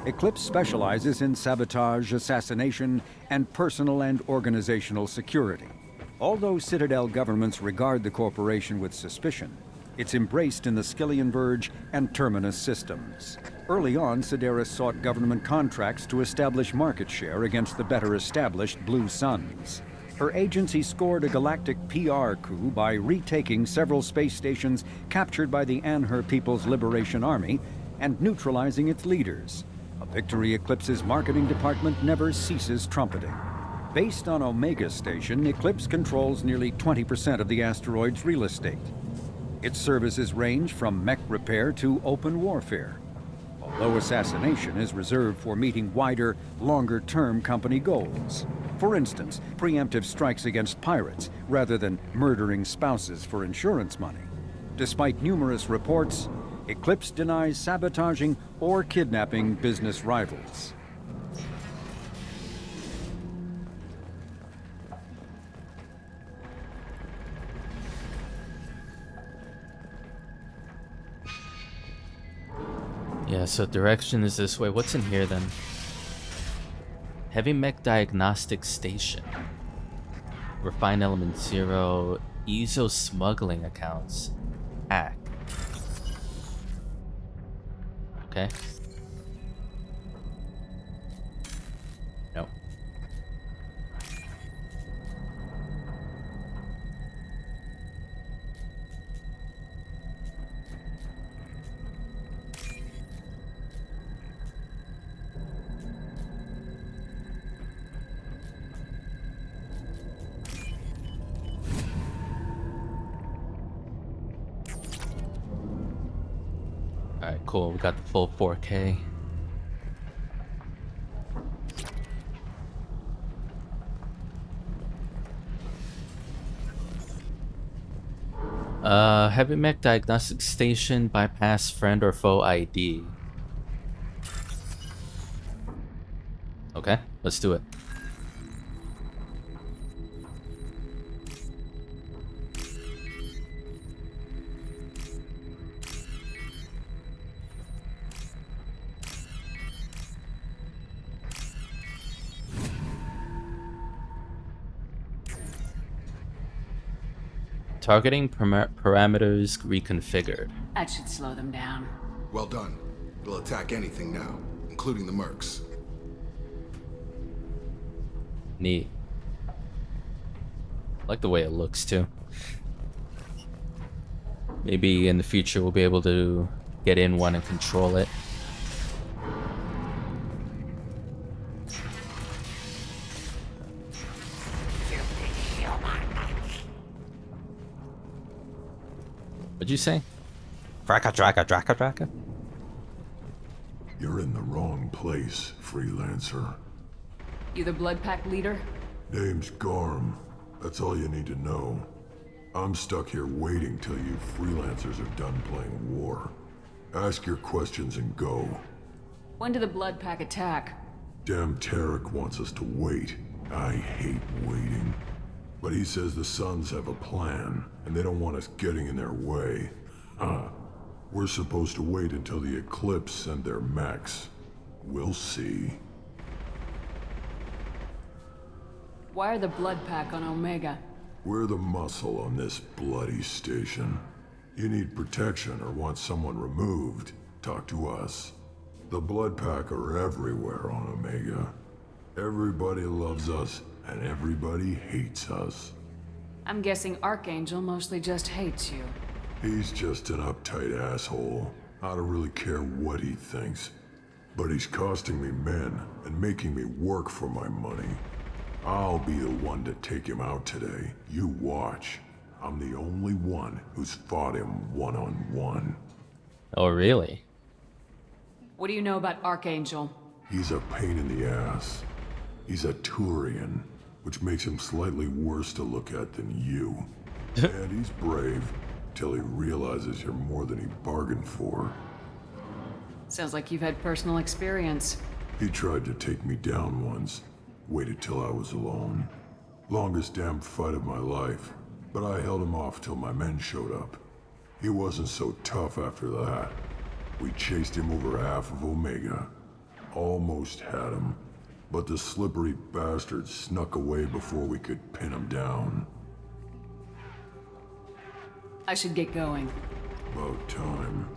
Eclipse specializes in sabotage, assassination, and personal and organizational security. Although Citadel governments regard the corporation with suspicion, it's embraced in the Skillian Verge and Terminus systems. Early on, Sedaris sought government contracts to establish market share against the better-established Blue Suns. Her agency scored a galactic PR coup by retaking several space stations captured by the Anhur People's Liberation Army and neutralizing its leaders. A victory Eclipse's marketing department never ceases trumpeting. Based on Omega Station, Eclipse controls nearly 20% of the asteroid's real estate. Its services range from mech repair to open warfare, although assassination is reserved for meeting wider, longer-term company goals. For instance, preemptive strikes against pirates rather than murdering spouses for insurance money. Despite numerous reports, Eclipse denies sabotaging or kidnapping business rivals. Yeah, so direction is this way. What's in here then? Heavy Mech Diagnostic Station. Refined Element 0. EZO Smuggling Accounts. Hack. Okay. No. Alright, cool. We got the full 4K. Heavy Mech Diagnostic Station, bypass friend or foe ID. Okay, let's do it. Targeting parameters reconfigured. That should slow them down. Well done. It'll attack anything now, including the mercs. Neat. Like the way it looks too. Maybe in the future we'll be able to get in one and control it. What'd you say? Draka. You're in the wrong place, freelancer. You the Blood Pack leader? Name's Garm. That's all you need to know. I'm stuck here waiting till you freelancers are done playing war. Ask your questions and go. When did the Blood Pack attack? Damn Tarek wants us to wait. I hate waiting. But he says the Suns have a plan, and they don't want us getting in their way. We're supposed to wait until the Eclipse send their mechs. We'll see. Why are the Blood Pack on Omega? We're the muscle on this bloody station. You need protection or want someone removed, talk to us. The Blood Pack are everywhere on Omega. Everybody loves us, and everybody hates us. I'm guessing Archangel mostly just hates you. He's just an uptight asshole. I don't really care what he thinks. But he's costing me men and making me work for my money. I'll be the one to take him out today. You watch. I'm the only one who's fought him one-on-one. Oh, really? What do you know about Archangel? He's a pain in the ass. He's a Turian, which makes him slightly worse to look at than you. And he's brave, till he realizes you're more than he bargained for. Sounds like you've had personal experience. He tried to take me down once. Waited till I was alone. Longest damn fight of my life. But I held him off till my men showed up. He wasn't so tough after that. We chased him over half of Omega. Almost had him. But the slippery bastard snuck away before we could pin him down. I should get going. About time.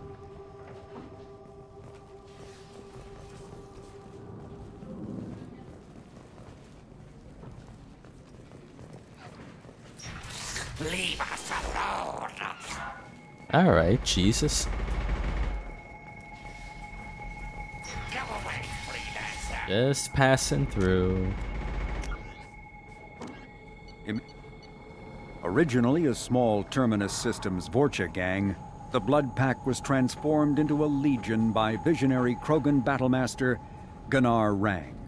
Leave us alone. Alright, Jesus. Go away, freelancer. Just passing through. Originally a small Terminus Systems Vorcha gang, the Blood Pack was transformed into a legion by visionary Krogan battlemaster Gunnar Rang.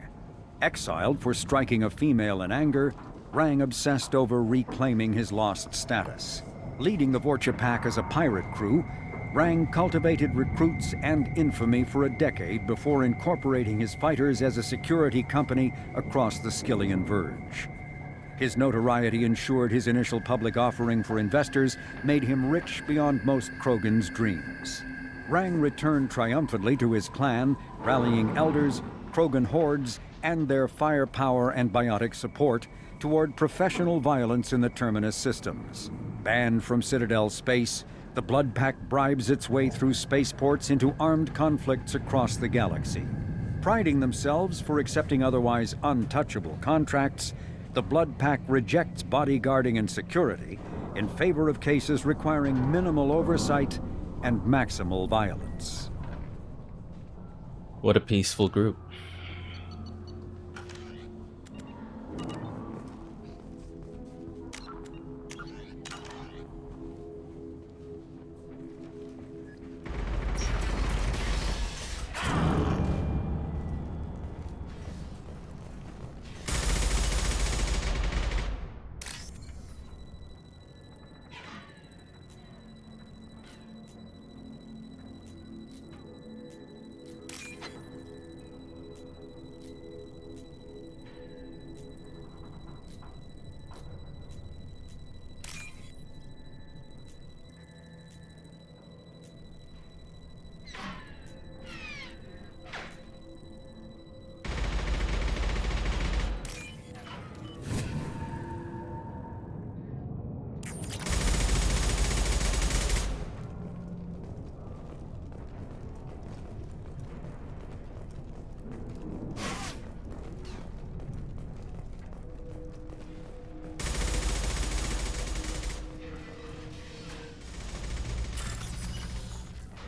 Exiled for striking a female in anger, Rang obsessed over reclaiming his lost status. Leading the Vorcha Pack as a pirate crew, Rang cultivated recruits and infamy for a decade before incorporating his fighters as a security company across the Skyllian Verge. His notoriety ensured his initial public offering for investors made him rich beyond most Krogan's dreams. Rang returned triumphantly to his clan, rallying elders, Krogan hordes, and their firepower and biotic support toward professional violence in the Terminus systems. Banned from Citadel space, the Blood Pack bribes its way through spaceports into armed conflicts across the galaxy. Priding themselves for accepting otherwise untouchable contracts, the Blood Pack rejects bodyguarding and security in favor of cases requiring minimal oversight and maximal violence. What a peaceful group.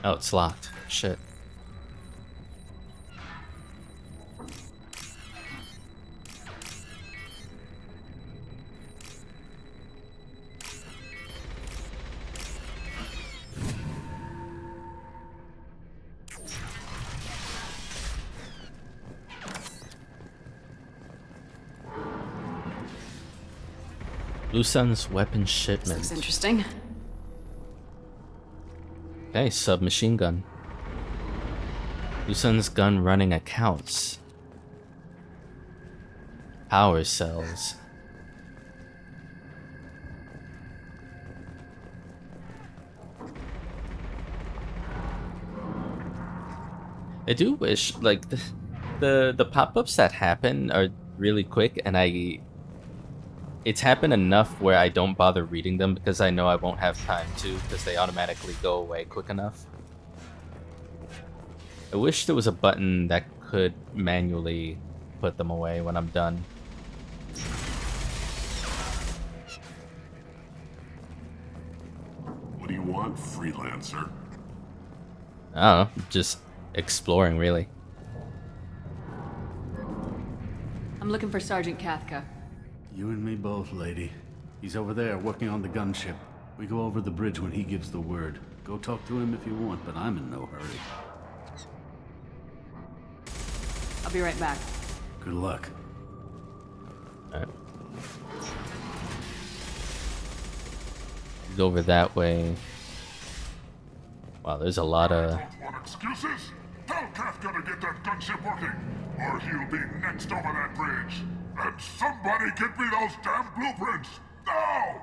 Oh, it's locked. Shit. Blue Sun's weapon shipment. Looks interesting. Okay, submachine gun. Blue Sun's gun running accounts. Power cells. I do wish, like, the pop-ups that happen are really quick, and I It's happened enough where I don't bother reading them because I know I won't have time to, because they automatically go away quick enough. I wish there was a button that could manually put them away when I'm done. What do you want, freelancer? I don't know, just exploring, really. I'm looking for Sergeant Cathca. You and me both, lady. He's over there working on the gunship. We go over the bridge when he gives the word. Go talk to him if you want, but I'm in no hurry. I'll be right back. Good luck. Alright. Go over that way. Wow, there's a lot of... Want excuses? Tell Kafka to get that gunship working, or he'll be next over that bridge. And somebody get me those damn blueprints! Now!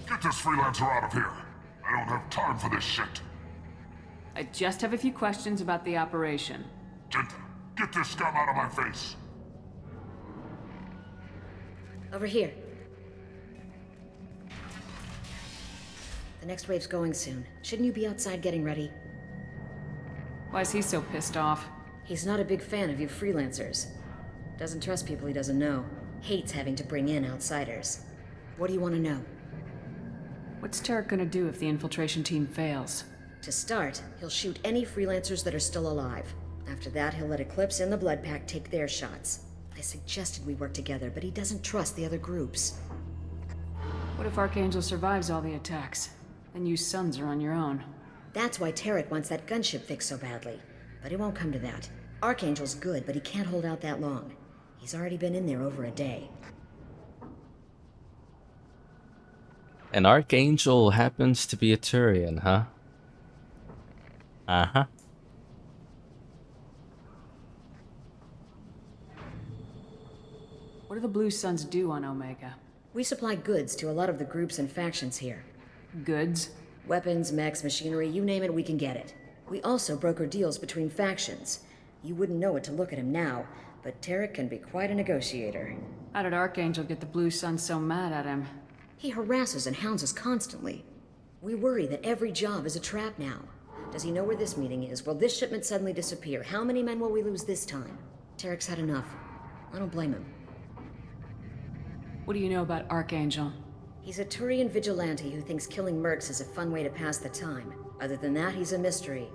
Get this freelancer out of here. I don't have time for this shit. I just have a few questions about the operation. Genta, get this scum out of my face. Over here. The next wave's going soon. Shouldn't you be outside getting ready? Why is he so pissed off? He's not a big fan of you freelancers. Doesn't trust people he doesn't know. Hates having to bring in outsiders. What do you want to know? What's Tarek gonna do if the infiltration team fails? To start, he'll shoot any freelancers that are still alive. After that, he'll let Eclipse and the Blood Pack take their shots. I suggested we work together, but he doesn't trust the other groups. What if Archangel survives all the attacks? Then you sons are on your own. That's why Tarek wants that gunship fixed so badly. But it won't come to that. Archangel's good, but he can't hold out that long. He's already been in there over a day. An Archangel happens to be a Turian, huh? Uh-huh. What do the Blue Suns do on Omega? We supply goods to a lot of the groups and factions here. Goods? Weapons, mechs, machinery, you name it, we can get it. We also broker deals between factions. You wouldn't know it to look at him now, but Tarek can be quite a negotiator. How did Archangel get the Blue Suns so mad at him? He harasses and hounds us constantly. We worry that every job is a trap now. Does he know where this meeting is? Will this shipment suddenly disappear? How many men will we lose this time? Tarek's had enough. I don't blame him. What do you know about Archangel? He's a Turian vigilante who thinks killing mercs is a fun way to pass the time. Other than that, he's a mystery.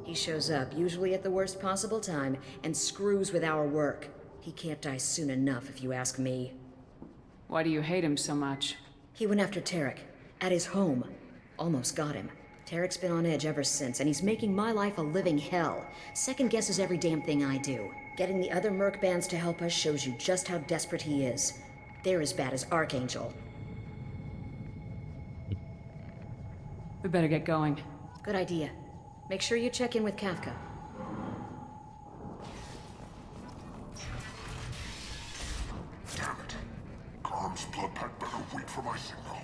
He shows up, usually at the worst possible time, and screws with our work. He can't die soon enough, if you ask me. Why do you hate him so much? He went after Tarek, at his home. Almost got him. Tarek's been on edge ever since, and he's making my life a living hell. Second guesses every damn thing I do. Getting the other merc bands to help us shows you just how desperate he is. They're as bad as Archangel. We better get going. Good idea. Make sure you check in with Kafka. Damn it. Garm's blood pack better wait for my signal.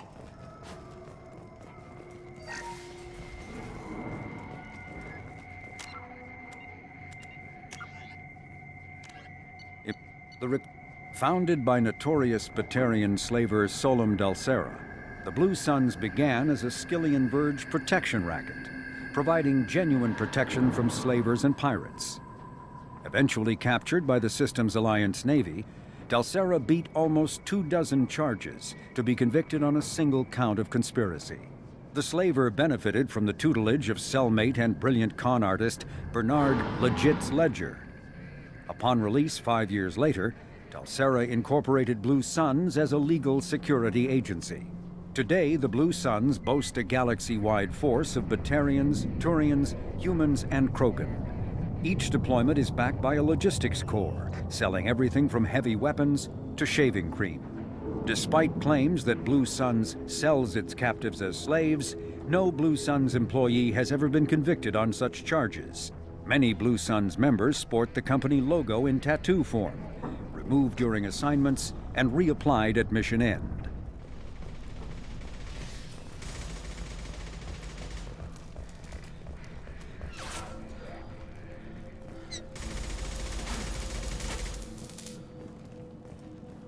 Founded by notorious Batarian slaver Solum Dulcera, the Blue Suns began as a Skillian Verge protection racket, providing genuine protection from slavers and pirates. Eventually captured by the Systems Alliance Navy, Dulcera beat almost 24 charges to be convicted on a single count of conspiracy. The slaver benefited from the tutelage of cellmate and brilliant con artist Bernard Legit's Ledger. Upon release 5 years later, Dulcera incorporated Blue Suns as a legal security agency. Today, the Blue Suns boast a galaxy-wide force of Batarians, Turians, humans, and Krogan. Each deployment is backed by a logistics corps, selling everything from heavy weapons to shaving cream. Despite claims that Blue Suns sells its captives as slaves, no Blue Suns employee has ever been convicted on such charges. Many Blue Suns members sport the company logo in tattoo form, removed during assignments and reapplied at mission end.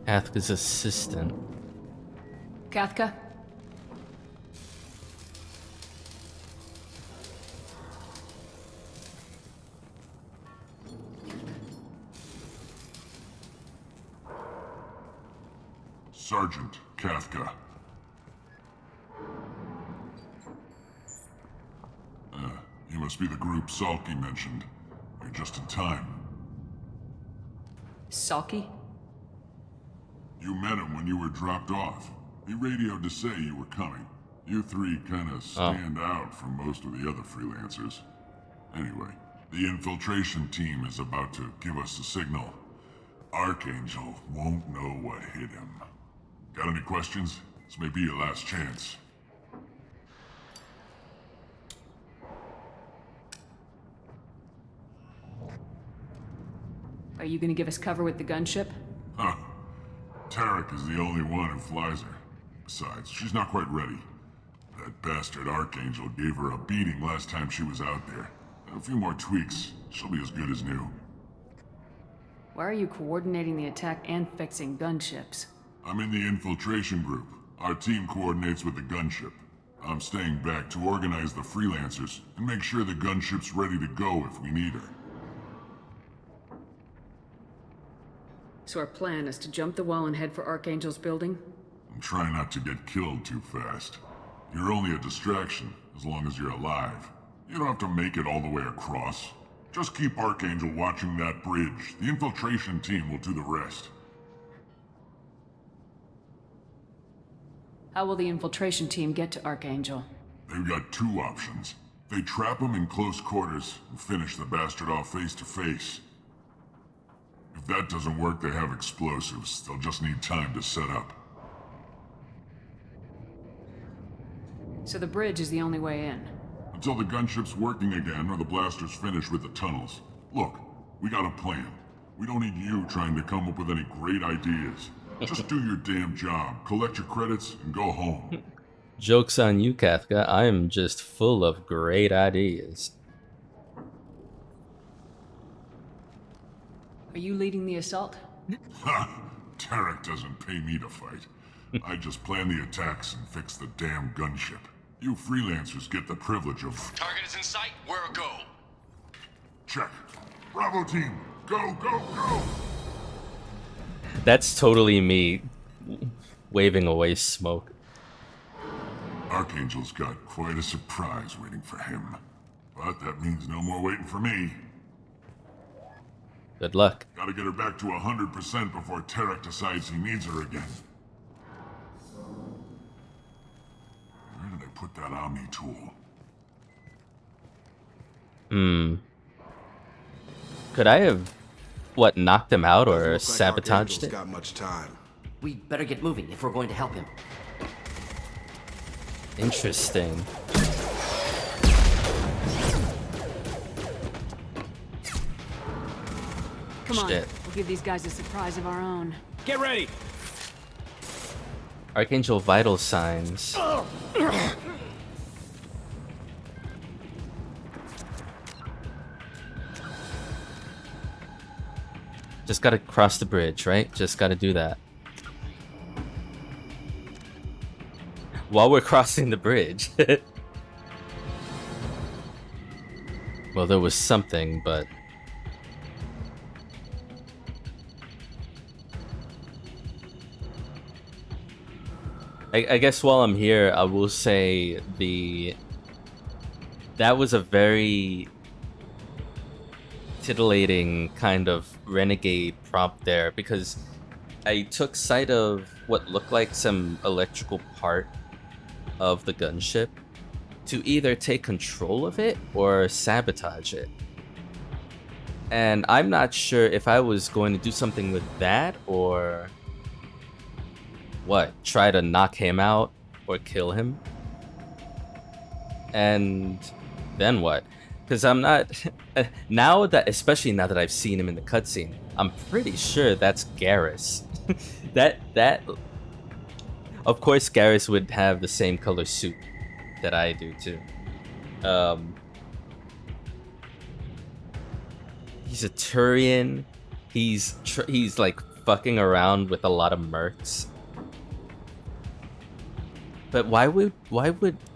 Kathka's assistant. Kathka? Sergeant Kathka. You must be the group Salky mentioned. You're just in time. Salky? You met him when you were dropped off. He radioed to say you were coming. You three kinda stand out from most of the other freelancers. Anyway, the infiltration team is about to give us a signal. Archangel won't know what hit him. Got any questions? This may be your last chance. Are you gonna give us cover with the gunship? Huh. Tarek is the only one who flies her. Besides, she's not quite ready. That bastard Archangel gave her a beating last time she was out there. A few more tweaks, she'll be as good as new. Why are you coordinating the attack and fixing gunships? I'm in the infiltration group. Our team coordinates with the gunship. I'm staying back to organize the freelancers and make sure the gunship's ready to go if we need her. So our plan is to jump the wall and head for Archangel's building? And try not to get killed too fast. You're only a distraction, as long as you're alive. You don't have to make it all the way across. Just keep Archangel watching that bridge. The infiltration team will do the rest. How will the infiltration team get to Archangel? They've got two options. They trap him in close quarters and finish the bastard off face to face. If that doesn't work, they have explosives. They'll just need time to set up. So the bridge is the only way in? Until the gunship's working again or the blasters finish with the tunnels. Look, we got a plan. We don't need you trying to come up with any great ideas. Just do your damn job, collect your credits, and go home. Joke's on you, Kathka. I am just full of great ideas. Are you leading the assault? Ha! Tarek doesn't pay me to fight. I just plan the attacks and fix the damn gunship. You freelancers get the privilege of... Target is in sight. Where a go? Check. Bravo team, go, go, go! That's totally me waving away smoke. Archangel's got quite a surprise waiting for him. But that means no more waiting for me. Good luck. Gotta get her back to 100% before Tarek decides he needs her again. Where did I put that Omni tool? Could I have, knocked him out or sabotaged it? Got much time. We better get moving if we're going to help him. Interesting. Come on, Shit. we'll give these guys a surprise of our own. Get ready! Archangel vital signs. Just gotta cross the bridge, right? Just gotta do that. While we're crossing the bridge. Well, there was something, but... I guess while I'm here, I will say that was a very titillating kind of renegade prompt there, because I took sight of what looked like some electrical part of the gunship to either take control of it or sabotage it. And I'm not sure if I was going to do something with that or what, try to knock him out or kill him. And then what? Because I'm not now that, especially now that I've seen him in the cutscene, I'm pretty sure that's Garrus. that of course Garrus would have the same color suit that I do too. He's a Turian. He's like fucking around with a lot of mercs. But why would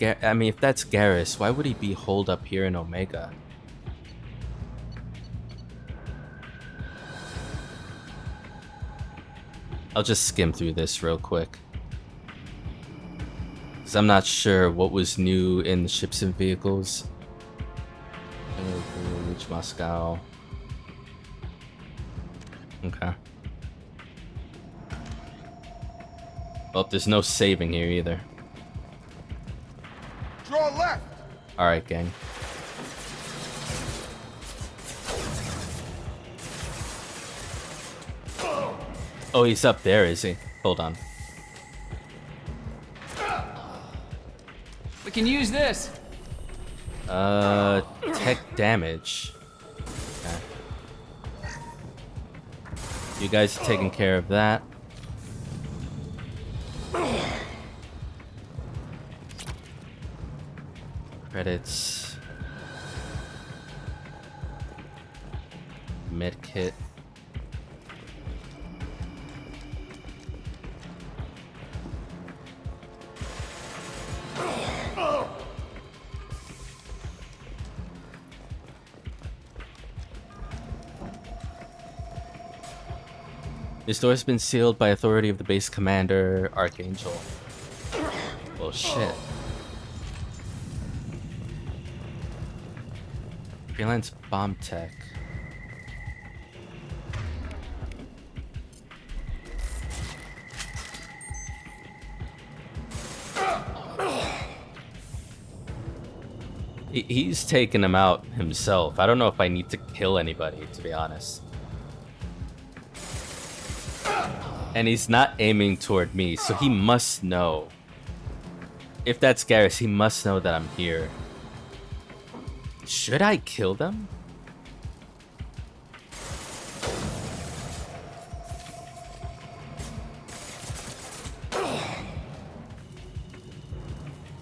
I mean, if that's Garrus, why would he be holed up here in Omega? I'll just skim through this real quick, because I'm not sure what was new in the ships and vehicles. Reach Moscow. Okay. Well, there's no saving here either. Draw left. All right, gang. Oh, he's up there, is he? Hold on. We can use this. Tech damage. Okay. You guys are taking care of that. Credits. Medkit. This door has been sealed by authority of the base commander, Archangel. Well, shit. Freelance bomb tech. He's taking him out himself. I don't know if I need to kill anybody, to be honest. And he's not aiming toward me, so he must know. If that's Garrus, he must know that I'm here. Should I kill them?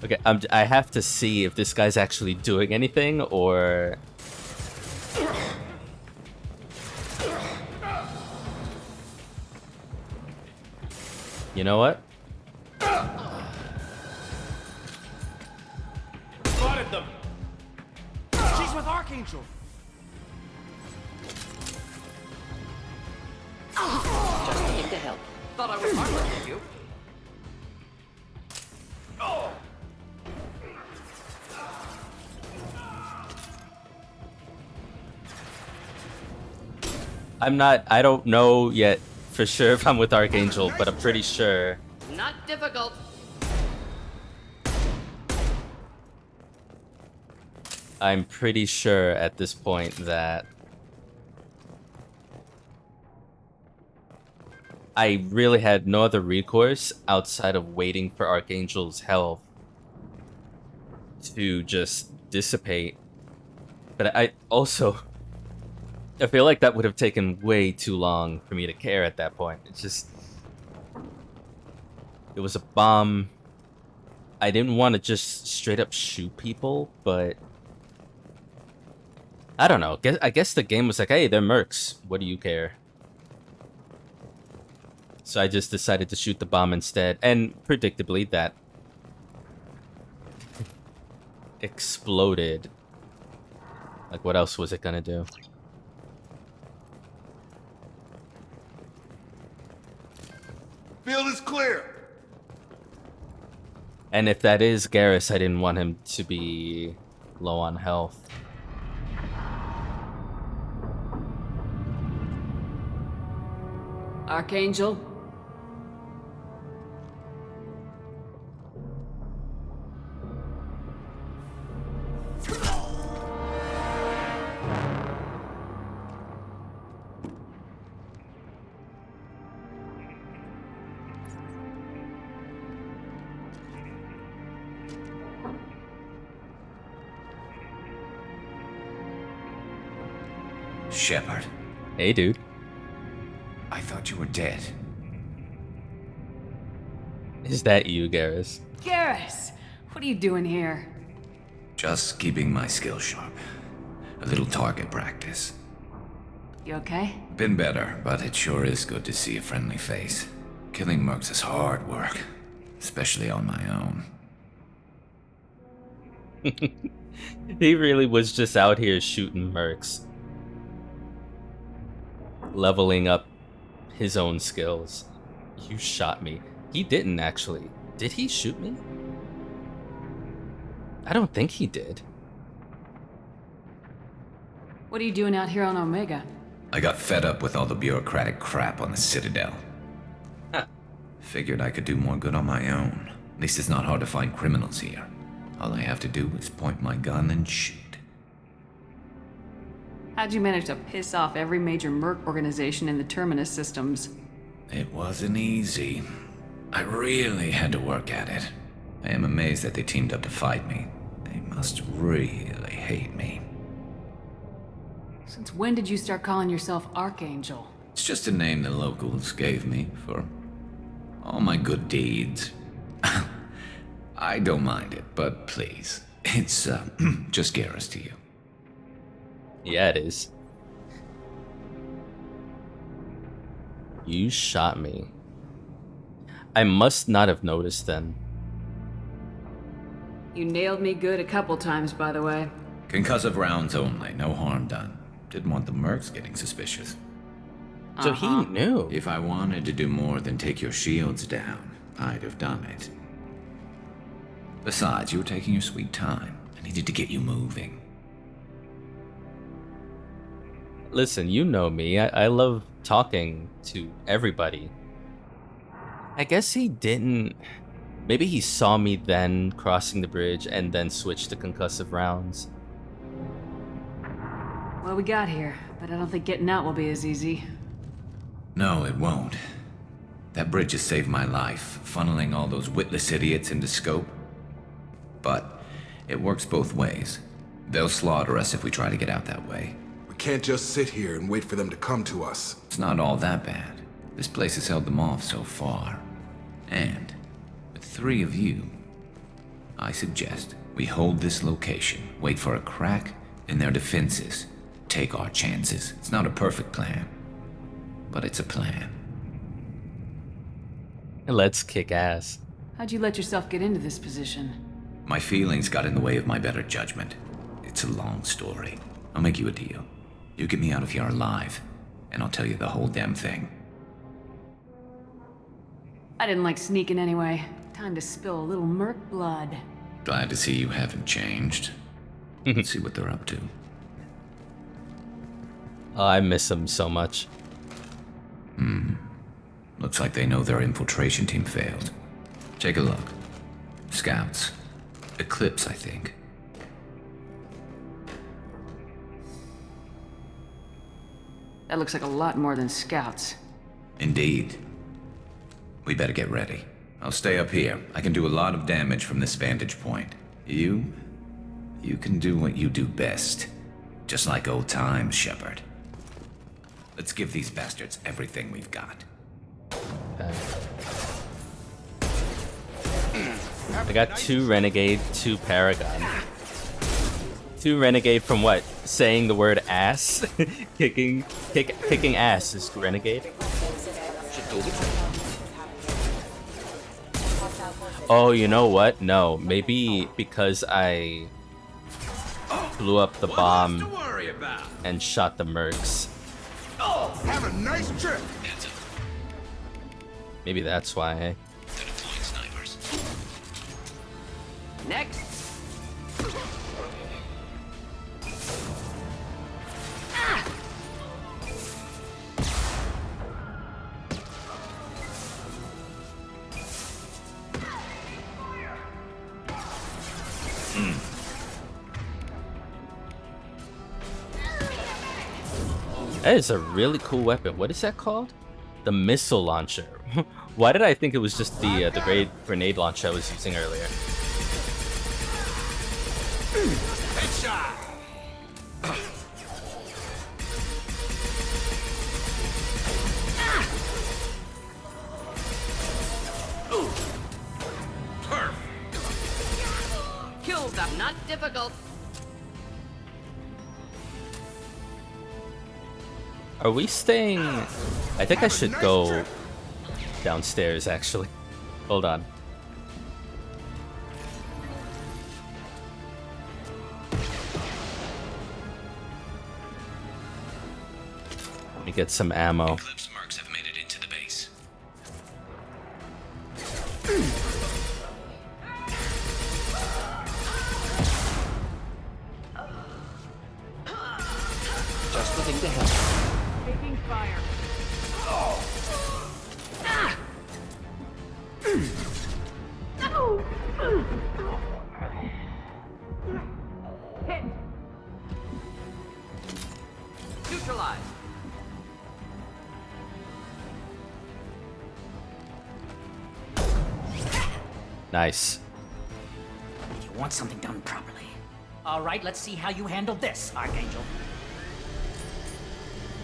Okay, I have to see if this guy's actually doing anything, or... You know what? Spotted them. She's with Archangel. Just came to help. Thought I was harmless to you. I don't know yet for sure if I'm with Archangel, but I'm pretty sure. Not difficult. I'm pretty sure at this point that I really had no other recourse outside of waiting for Archangel's health to just dissipate. But I also... I feel like that would have taken way too long for me to care at that point. It's just... It was a bomb. I didn't want to just straight up shoot people, but... I don't know. I guess the game was like, hey, they're mercs. What do you care? So I just decided to shoot the bomb instead. And predictably, that exploded. Like, what else was it gonna do? Field is clear. And if that is Garrus, I didn't want him to be low on health. Archangel? Shepard. Hey, dude. I thought you were dead. Is that you, Garrus? Garrus! What are you doing here? Just keeping my skills sharp. A little target practice. You okay? Been better, but it sure is good to see a friendly face. Killing mercs is hard work, especially on my own. He really was just out here shooting mercs. Leveling up his own skills. You shot me. He didn't actually. Did he shoot me? I don't think he did. What are you doing out here on Omega? I got fed up with all the bureaucratic crap on the Citadel. Huh. Figured I could do more good on my own. At least it's not hard to find criminals here. All I have to do is point my gun and shoot. How'd you manage to piss off every major merc organization in the Terminus systems? It wasn't easy. I really had to work at it. I am amazed that they teamed up to fight me. They must really hate me. Since when did you start calling yourself Archangel? It's just a name the locals gave me for all my good deeds. I don't mind it, but please, it's just Garrus to you. Yeah, it is. You shot me. I must not have noticed then. You nailed me good a couple times, by the way. Concussive rounds only, no harm done. Didn't want the mercs getting suspicious. So he knew. If I wanted to do more than take your shields down, I'd have done it. Besides, you were taking your sweet time. I needed to get you moving. Listen, you know me. I love talking to everybody. I guess he didn't... Maybe he saw me then crossing the bridge and then switched to concussive rounds. Well, we got here, but I don't think getting out will be as easy. No, it won't. That bridge has saved my life, funneling all those witless idiots into scope. But it works both ways. They'll slaughter us if we try to get out that way. We can't just sit here and wait for them to come to us. It's not all that bad. This place has held them off so far. And with 3 of you, I suggest we hold this location, wait for a crack in their defenses, take our chances. It's not a perfect plan, but it's a plan. Let's kick ass. How'd you let yourself get into this position? My feelings got in the way of my better judgment. It's a long story. I'll make you a deal. You get me out of here alive, and I'll tell you the whole damn thing. I didn't like sneaking anyway. Time to spill a little merc blood. Glad to see you haven't changed. Let's see what they're up to. Oh, I miss him so much. Looks like they know their infiltration team failed. Take a look. Scouts. Eclipse, I think. That looks like a lot more than scouts. Indeed. We better get ready. I'll stay up here. I can do a lot of damage from this vantage point. You can do what you do best. Just like old times, Shepard. Let's give these bastards everything we've got. Okay. I got 2 Renegade, 2 Paragon. 2 Renegade from what? Saying the word ass? Kicking ass is Renegade? Oh, you know what? No, maybe because I blew up the bomb and shot the mercs. Have a nice trip. Maybe that's why, eh? Next. That is a really cool weapon. What is that called? The missile launcher. Why did I think it was just the great grenade launcher I was using earlier? Headshot! Kills are not difficult. Are we staying? I think I should go downstairs, actually. Hold on. Let me get some ammo. Eclipse marks have made it into the base. Just the thing to help. Taking fire. Hit! Neutralize! Nice. You want something done properly. All right, let's see how you handle this, Archangel.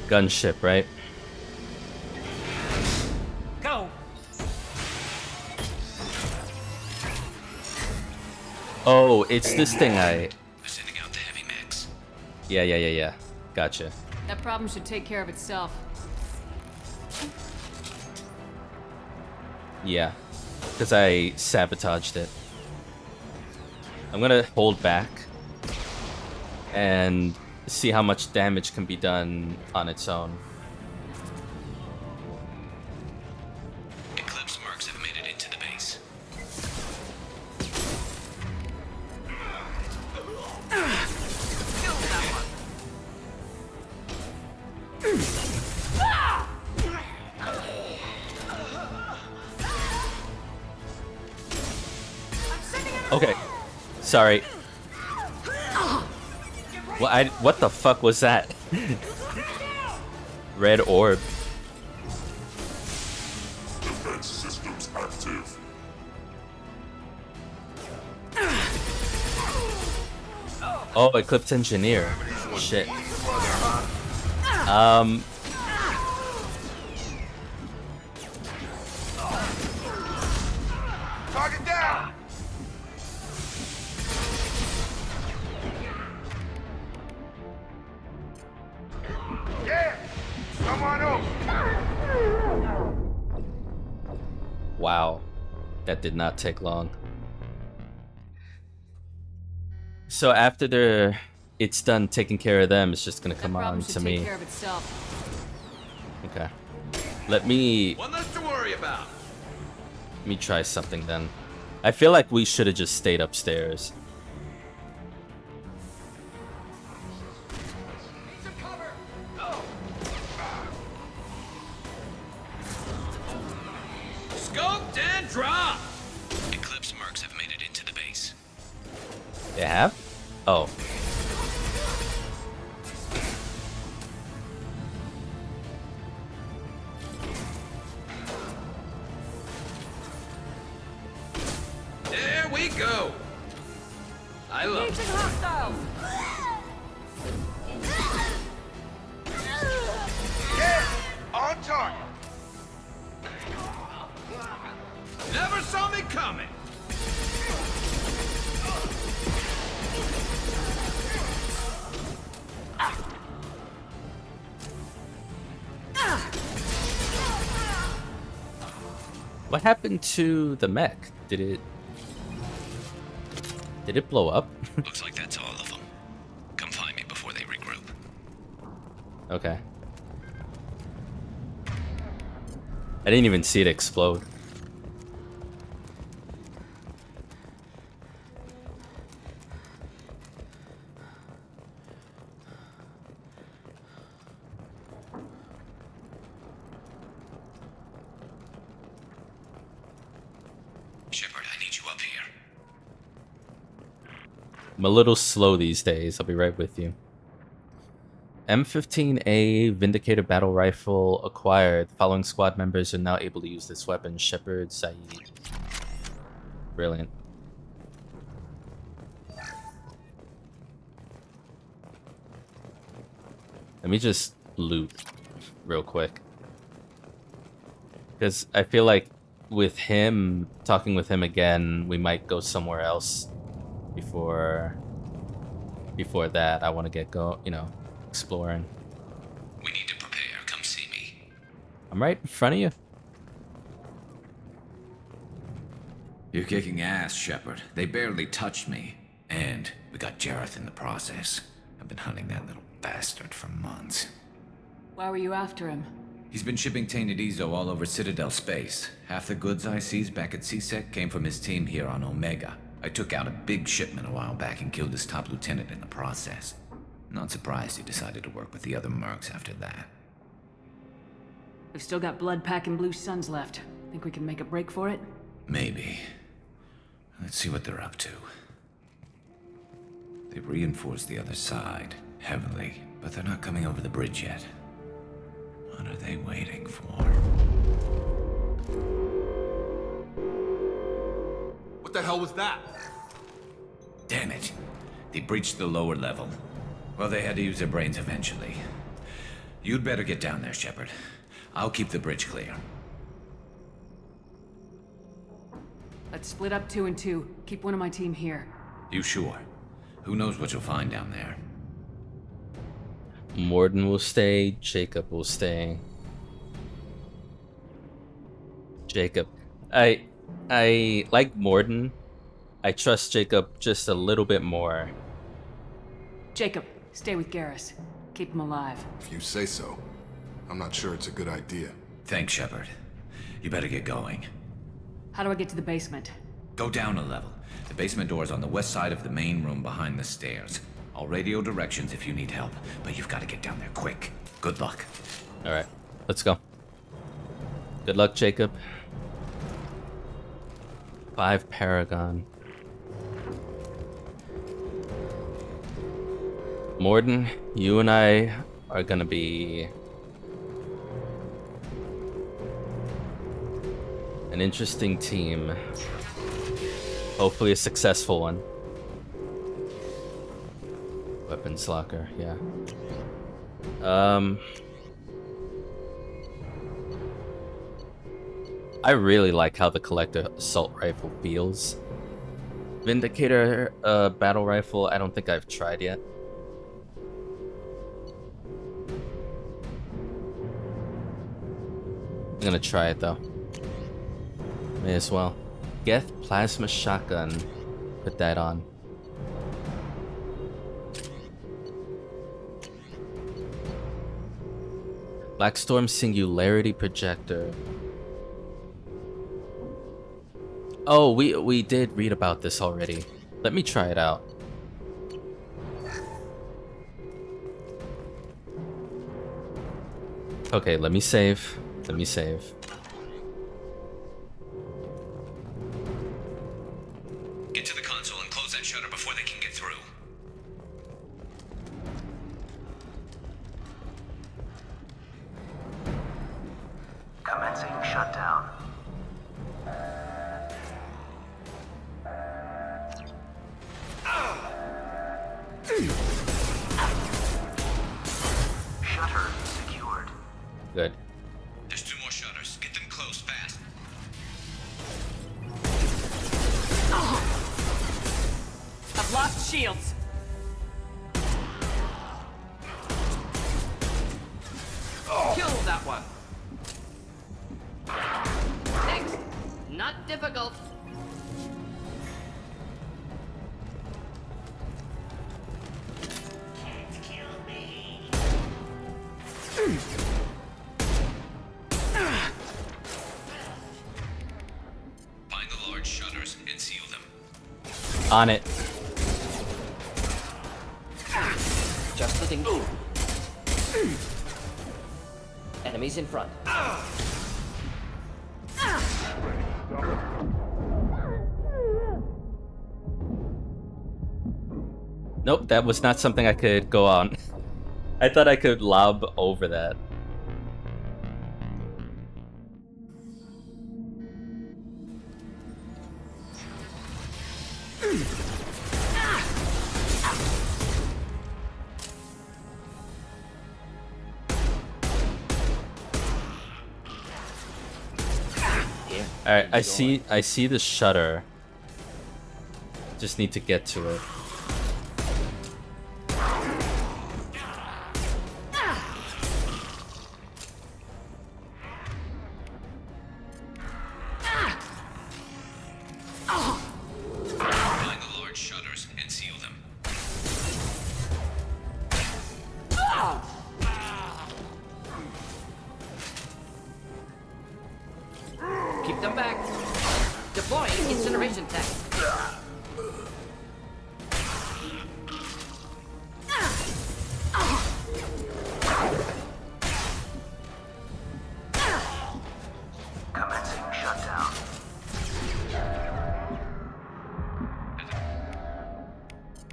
Gunship, right? Go! Oh, it's this thing I... Sending out the heavy mix. Yeah. Gotcha. That problem should take care of itself. Yeah. Because I sabotaged it. I'm gonna hold back and see how much damage can be done on its own. Eclipse marks have made it into the base. Okay. Sorry. What the fuck was that? Red orb. Defense systems active. Oh, Eclipse Engineer. Shit. Target down! Yeah! Come on over! Wow. That did not take long. So after it's done taking care of them, it's just gonna come on to me. Take care of itself. Okay. Let me One less to worry about. Let me try something then. I feel like we should have just stayed upstairs. Scoped and dropped. Eclipse marks have made it into the base. They have? Oh. There we go. I love it. Hostiles. Yeah! On target! Never saw me coming. What happened to the mech? Did it blow up? Looks like that's all of them. Come find me before they regroup. Okay. I didn't even see it explode. Shepard, I need you up here. I'm a little slow these days. I'll be right with you. M15A Vindicator Battle Rifle acquired. The following squad members are now able to use this weapon. Shepard, Saeed. Brilliant. Let me just loot real quick. Because I feel like with him, talking with him again, we might go somewhere else before that. I want to get exploring. We need to prepare. I'm right in front of you. You're kicking ass, Shepard. They barely touched me. And we got Jareth in the process. I've been hunting that little bastard for months. Why were you after him? He's been shipping tainted Ezo all over Citadel space. Half the goods I seized back at CSEC came from his team here on Omega. I took out a big shipment a while back and killed his top lieutenant in the process. Not surprised he decided to work with the other mercs after that. We've still got blood pack and blue suns left. Think we can make a break for it? Maybe. Let's see what they're up to. They've reinforced the other side, heavily, but they're not coming over the bridge yet. What are they waiting for? What the hell was that? Damn it. They breached the lower level. Well, they had to use their brains eventually. You'd better get down there, Shepard. I'll keep the bridge clear. Let's split up 2 and 2. Keep one of my team here. You sure? Who knows what you'll find down there? Morden will stay. Jacob will stay. Jacob. I like Morden. I trust Jacob just a little bit more. Jacob, stay with Garrus. Keep him alive. If you say so. I'm not sure it's a good idea. Thanks, Shepard. You better get going. How do I get to the basement? Go down a level. The basement door is on the west side of the main room behind the stairs. I'll radio directions if you need help, but you've got to get down there quick. Good luck. Alright, let's go. Good luck, Jacob. 5 Paragon. Morden, you and I are gonna be an interesting team. Hopefully a successful one. Weapons locker, yeah. I really like how the collector assault rifle feels. Vindicator battle rifle, I don't think I've tried yet. I'm gonna try it though. May as well. Geth plasma shotgun. Put that on. Blackstorm singularity projector. Oh, we did read about this already. Let me try it out. Okay, let me save. Let me save. Get to the console and close that shutter before they can get through. Commencing shutdown. Shutter secured. Good. There's 2 more shutters. Get them closed fast. I've lost shields. Kill that one. Thanks. Not difficult. Can't kill me. Find the large shutters and seal them. On it. Just hitting. Enemies in front. Nope, that was not something I could go on. I thought I could lob over that. Alright, I see the shutter. Just need to get to it. Keep them back. Deploying incineration tech. Commencing shutdown.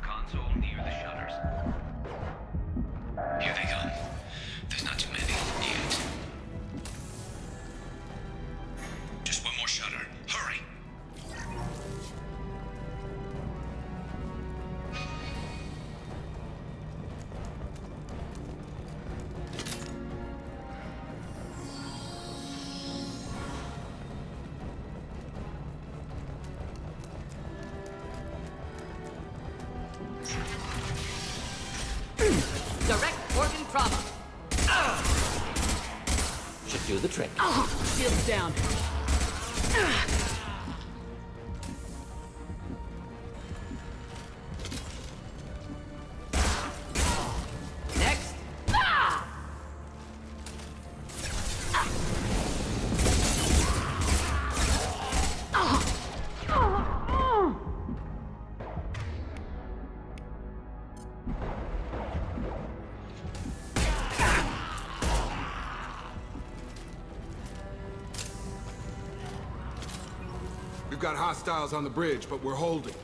Console near the shutters. Here they come. There's not too many yet. Just one more shutter. Hurry! Direct organ trauma. Should do the trick. Shields down. Next. We've got hostiles on the bridge, but we're holding.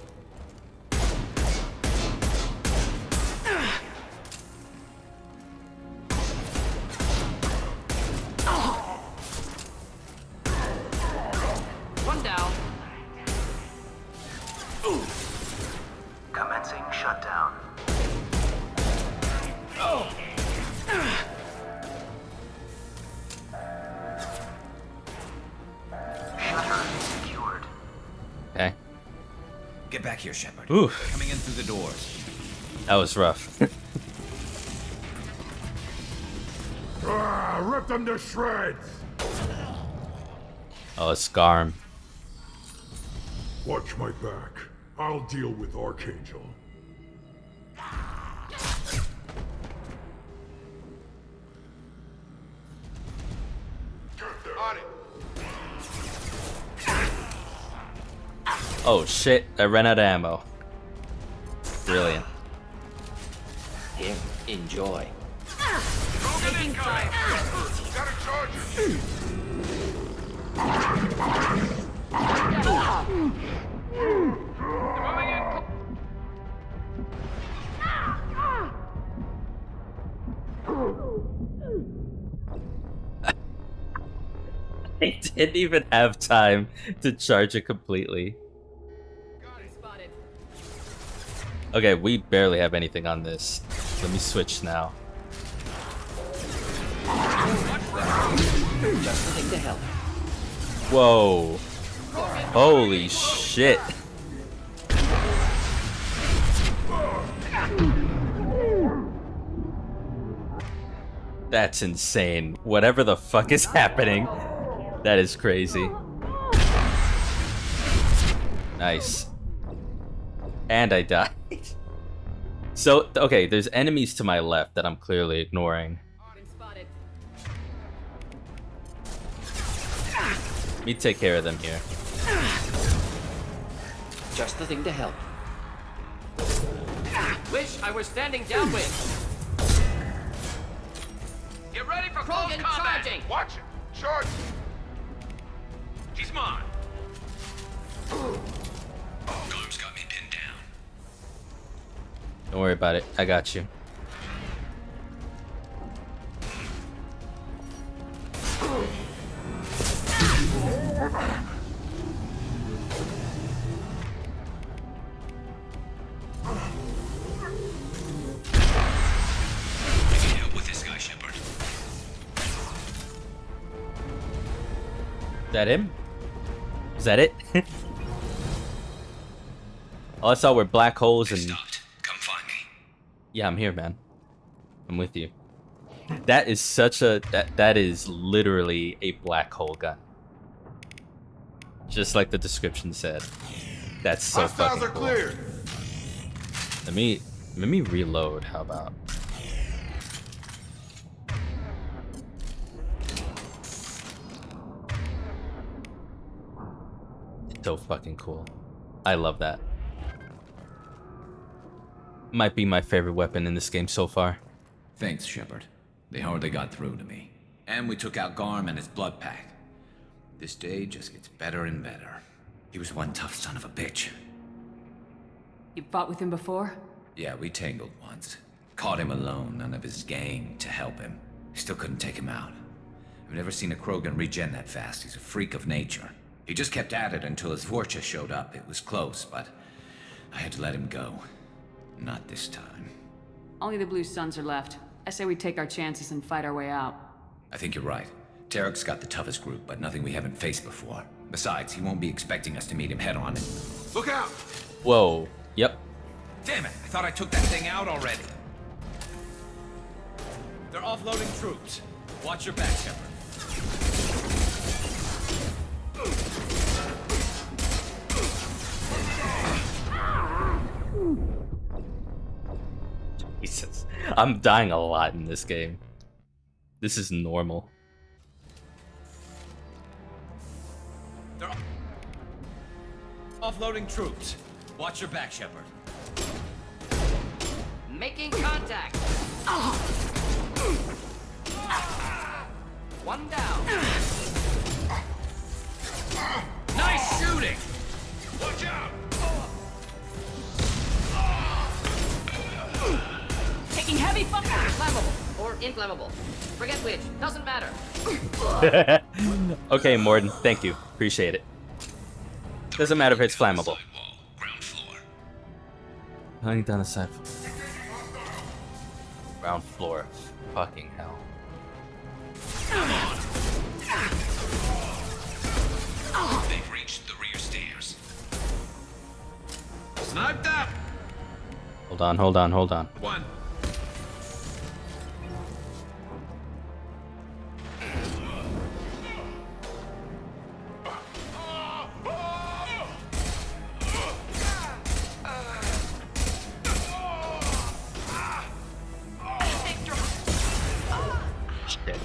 One down. Commencing shutdown. Shutter secured. Okay. Get back here, Shepard. Ooh. Coming in through the doors. That was rough. Rip them to shreds! Oh, a Scarm. Watch my back. I'll deal with Archangel. On it. Oh shit, I ran out of ammo. Brilliant. Here, enjoy. Taking fire. Got a charger. I didn't even have time to charge it completely. Okay, we barely have anything on this. Let me switch now. Just the thing to help. Whoa. Holy shit. That's insane. Whatever the fuck is happening, that is crazy. Nice. And I died. So, okay, there's enemies to my left that I'm clearly ignoring. Let me take care of them here. Just the thing to help. Wish I was standing downwind. Get ready for close combat. Charging. Watch it. Charge. He's mine. Garm's got me pinned down. Don't worry about it. I got you. Is that him? Is that it? All I saw were black holes and... Come find me. Yeah, I'm here, man. I'm with you. That is such a... That is literally a black hole gun. Just like the description said. That's so fucking cool. Cleared. Let me reload, how about? So fucking cool. I love that. Might be my favorite weapon in this game so far. Thanks, Shepard. They hardly got through to me. And we took out Garm and his blood pack. This day just gets better and better. He was one tough son of a bitch. You fought with him before? Yeah, we tangled once. Caught him alone, none of his gang to help him. Still couldn't take him out. I've never seen a Krogan regen that fast. He's a freak of nature. He just kept at it until his Vorcha showed up. It was close, but I had to let him go. Not this time. Only the Blue Suns are left. I say we take our chances and fight our way out. I think you're right. Tarek's got the toughest group, but nothing we haven't faced before. Besides, he won't be expecting us to meet him head-on. Look out! Whoa. Yep. Damn it! I thought I took that thing out already. They're offloading troops. Watch your back, Shepard. Jesus. I'm dying a lot in this game. This is normal. They're offloading troops. Watch your back, Shepard. Making contact. One down. Nice shooting! Watch out! Taking heavy fire. Flammable or inflammable. Forget which. Doesn't matter. Okay, Morden. Thank you. Appreciate it. Doesn't matter if it's flammable. Hunting down the side. Ground floor. Fucking hell. They've reached the rear stairs. Sniped up! Hold on, hold on, hold on. One. Shit.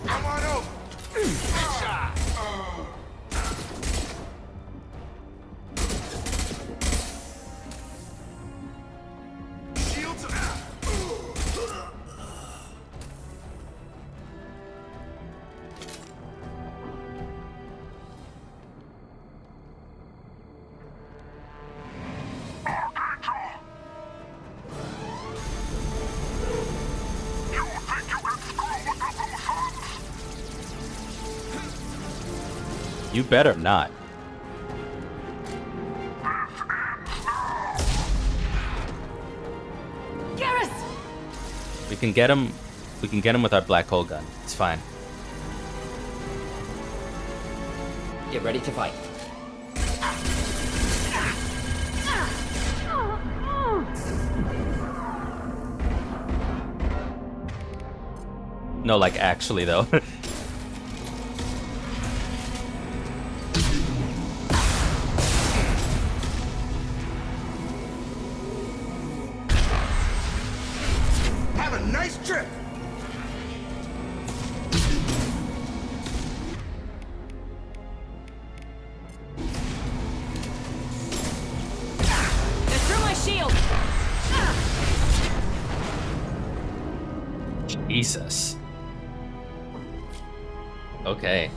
Come on over! Shields out! You better not. Garrus! We can get him. We can get him with our black hole gun. It's fine. Get ready to fight. No, like actually though. Have a nice trip! They're through my shield! Jesus. Okay.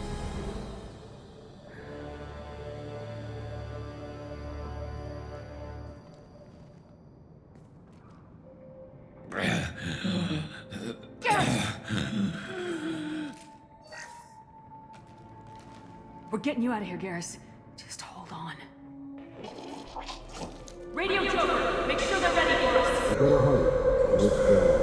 We're getting you out of here, Garrus. Just hold on. Radio Joker, make sure they're ready for us.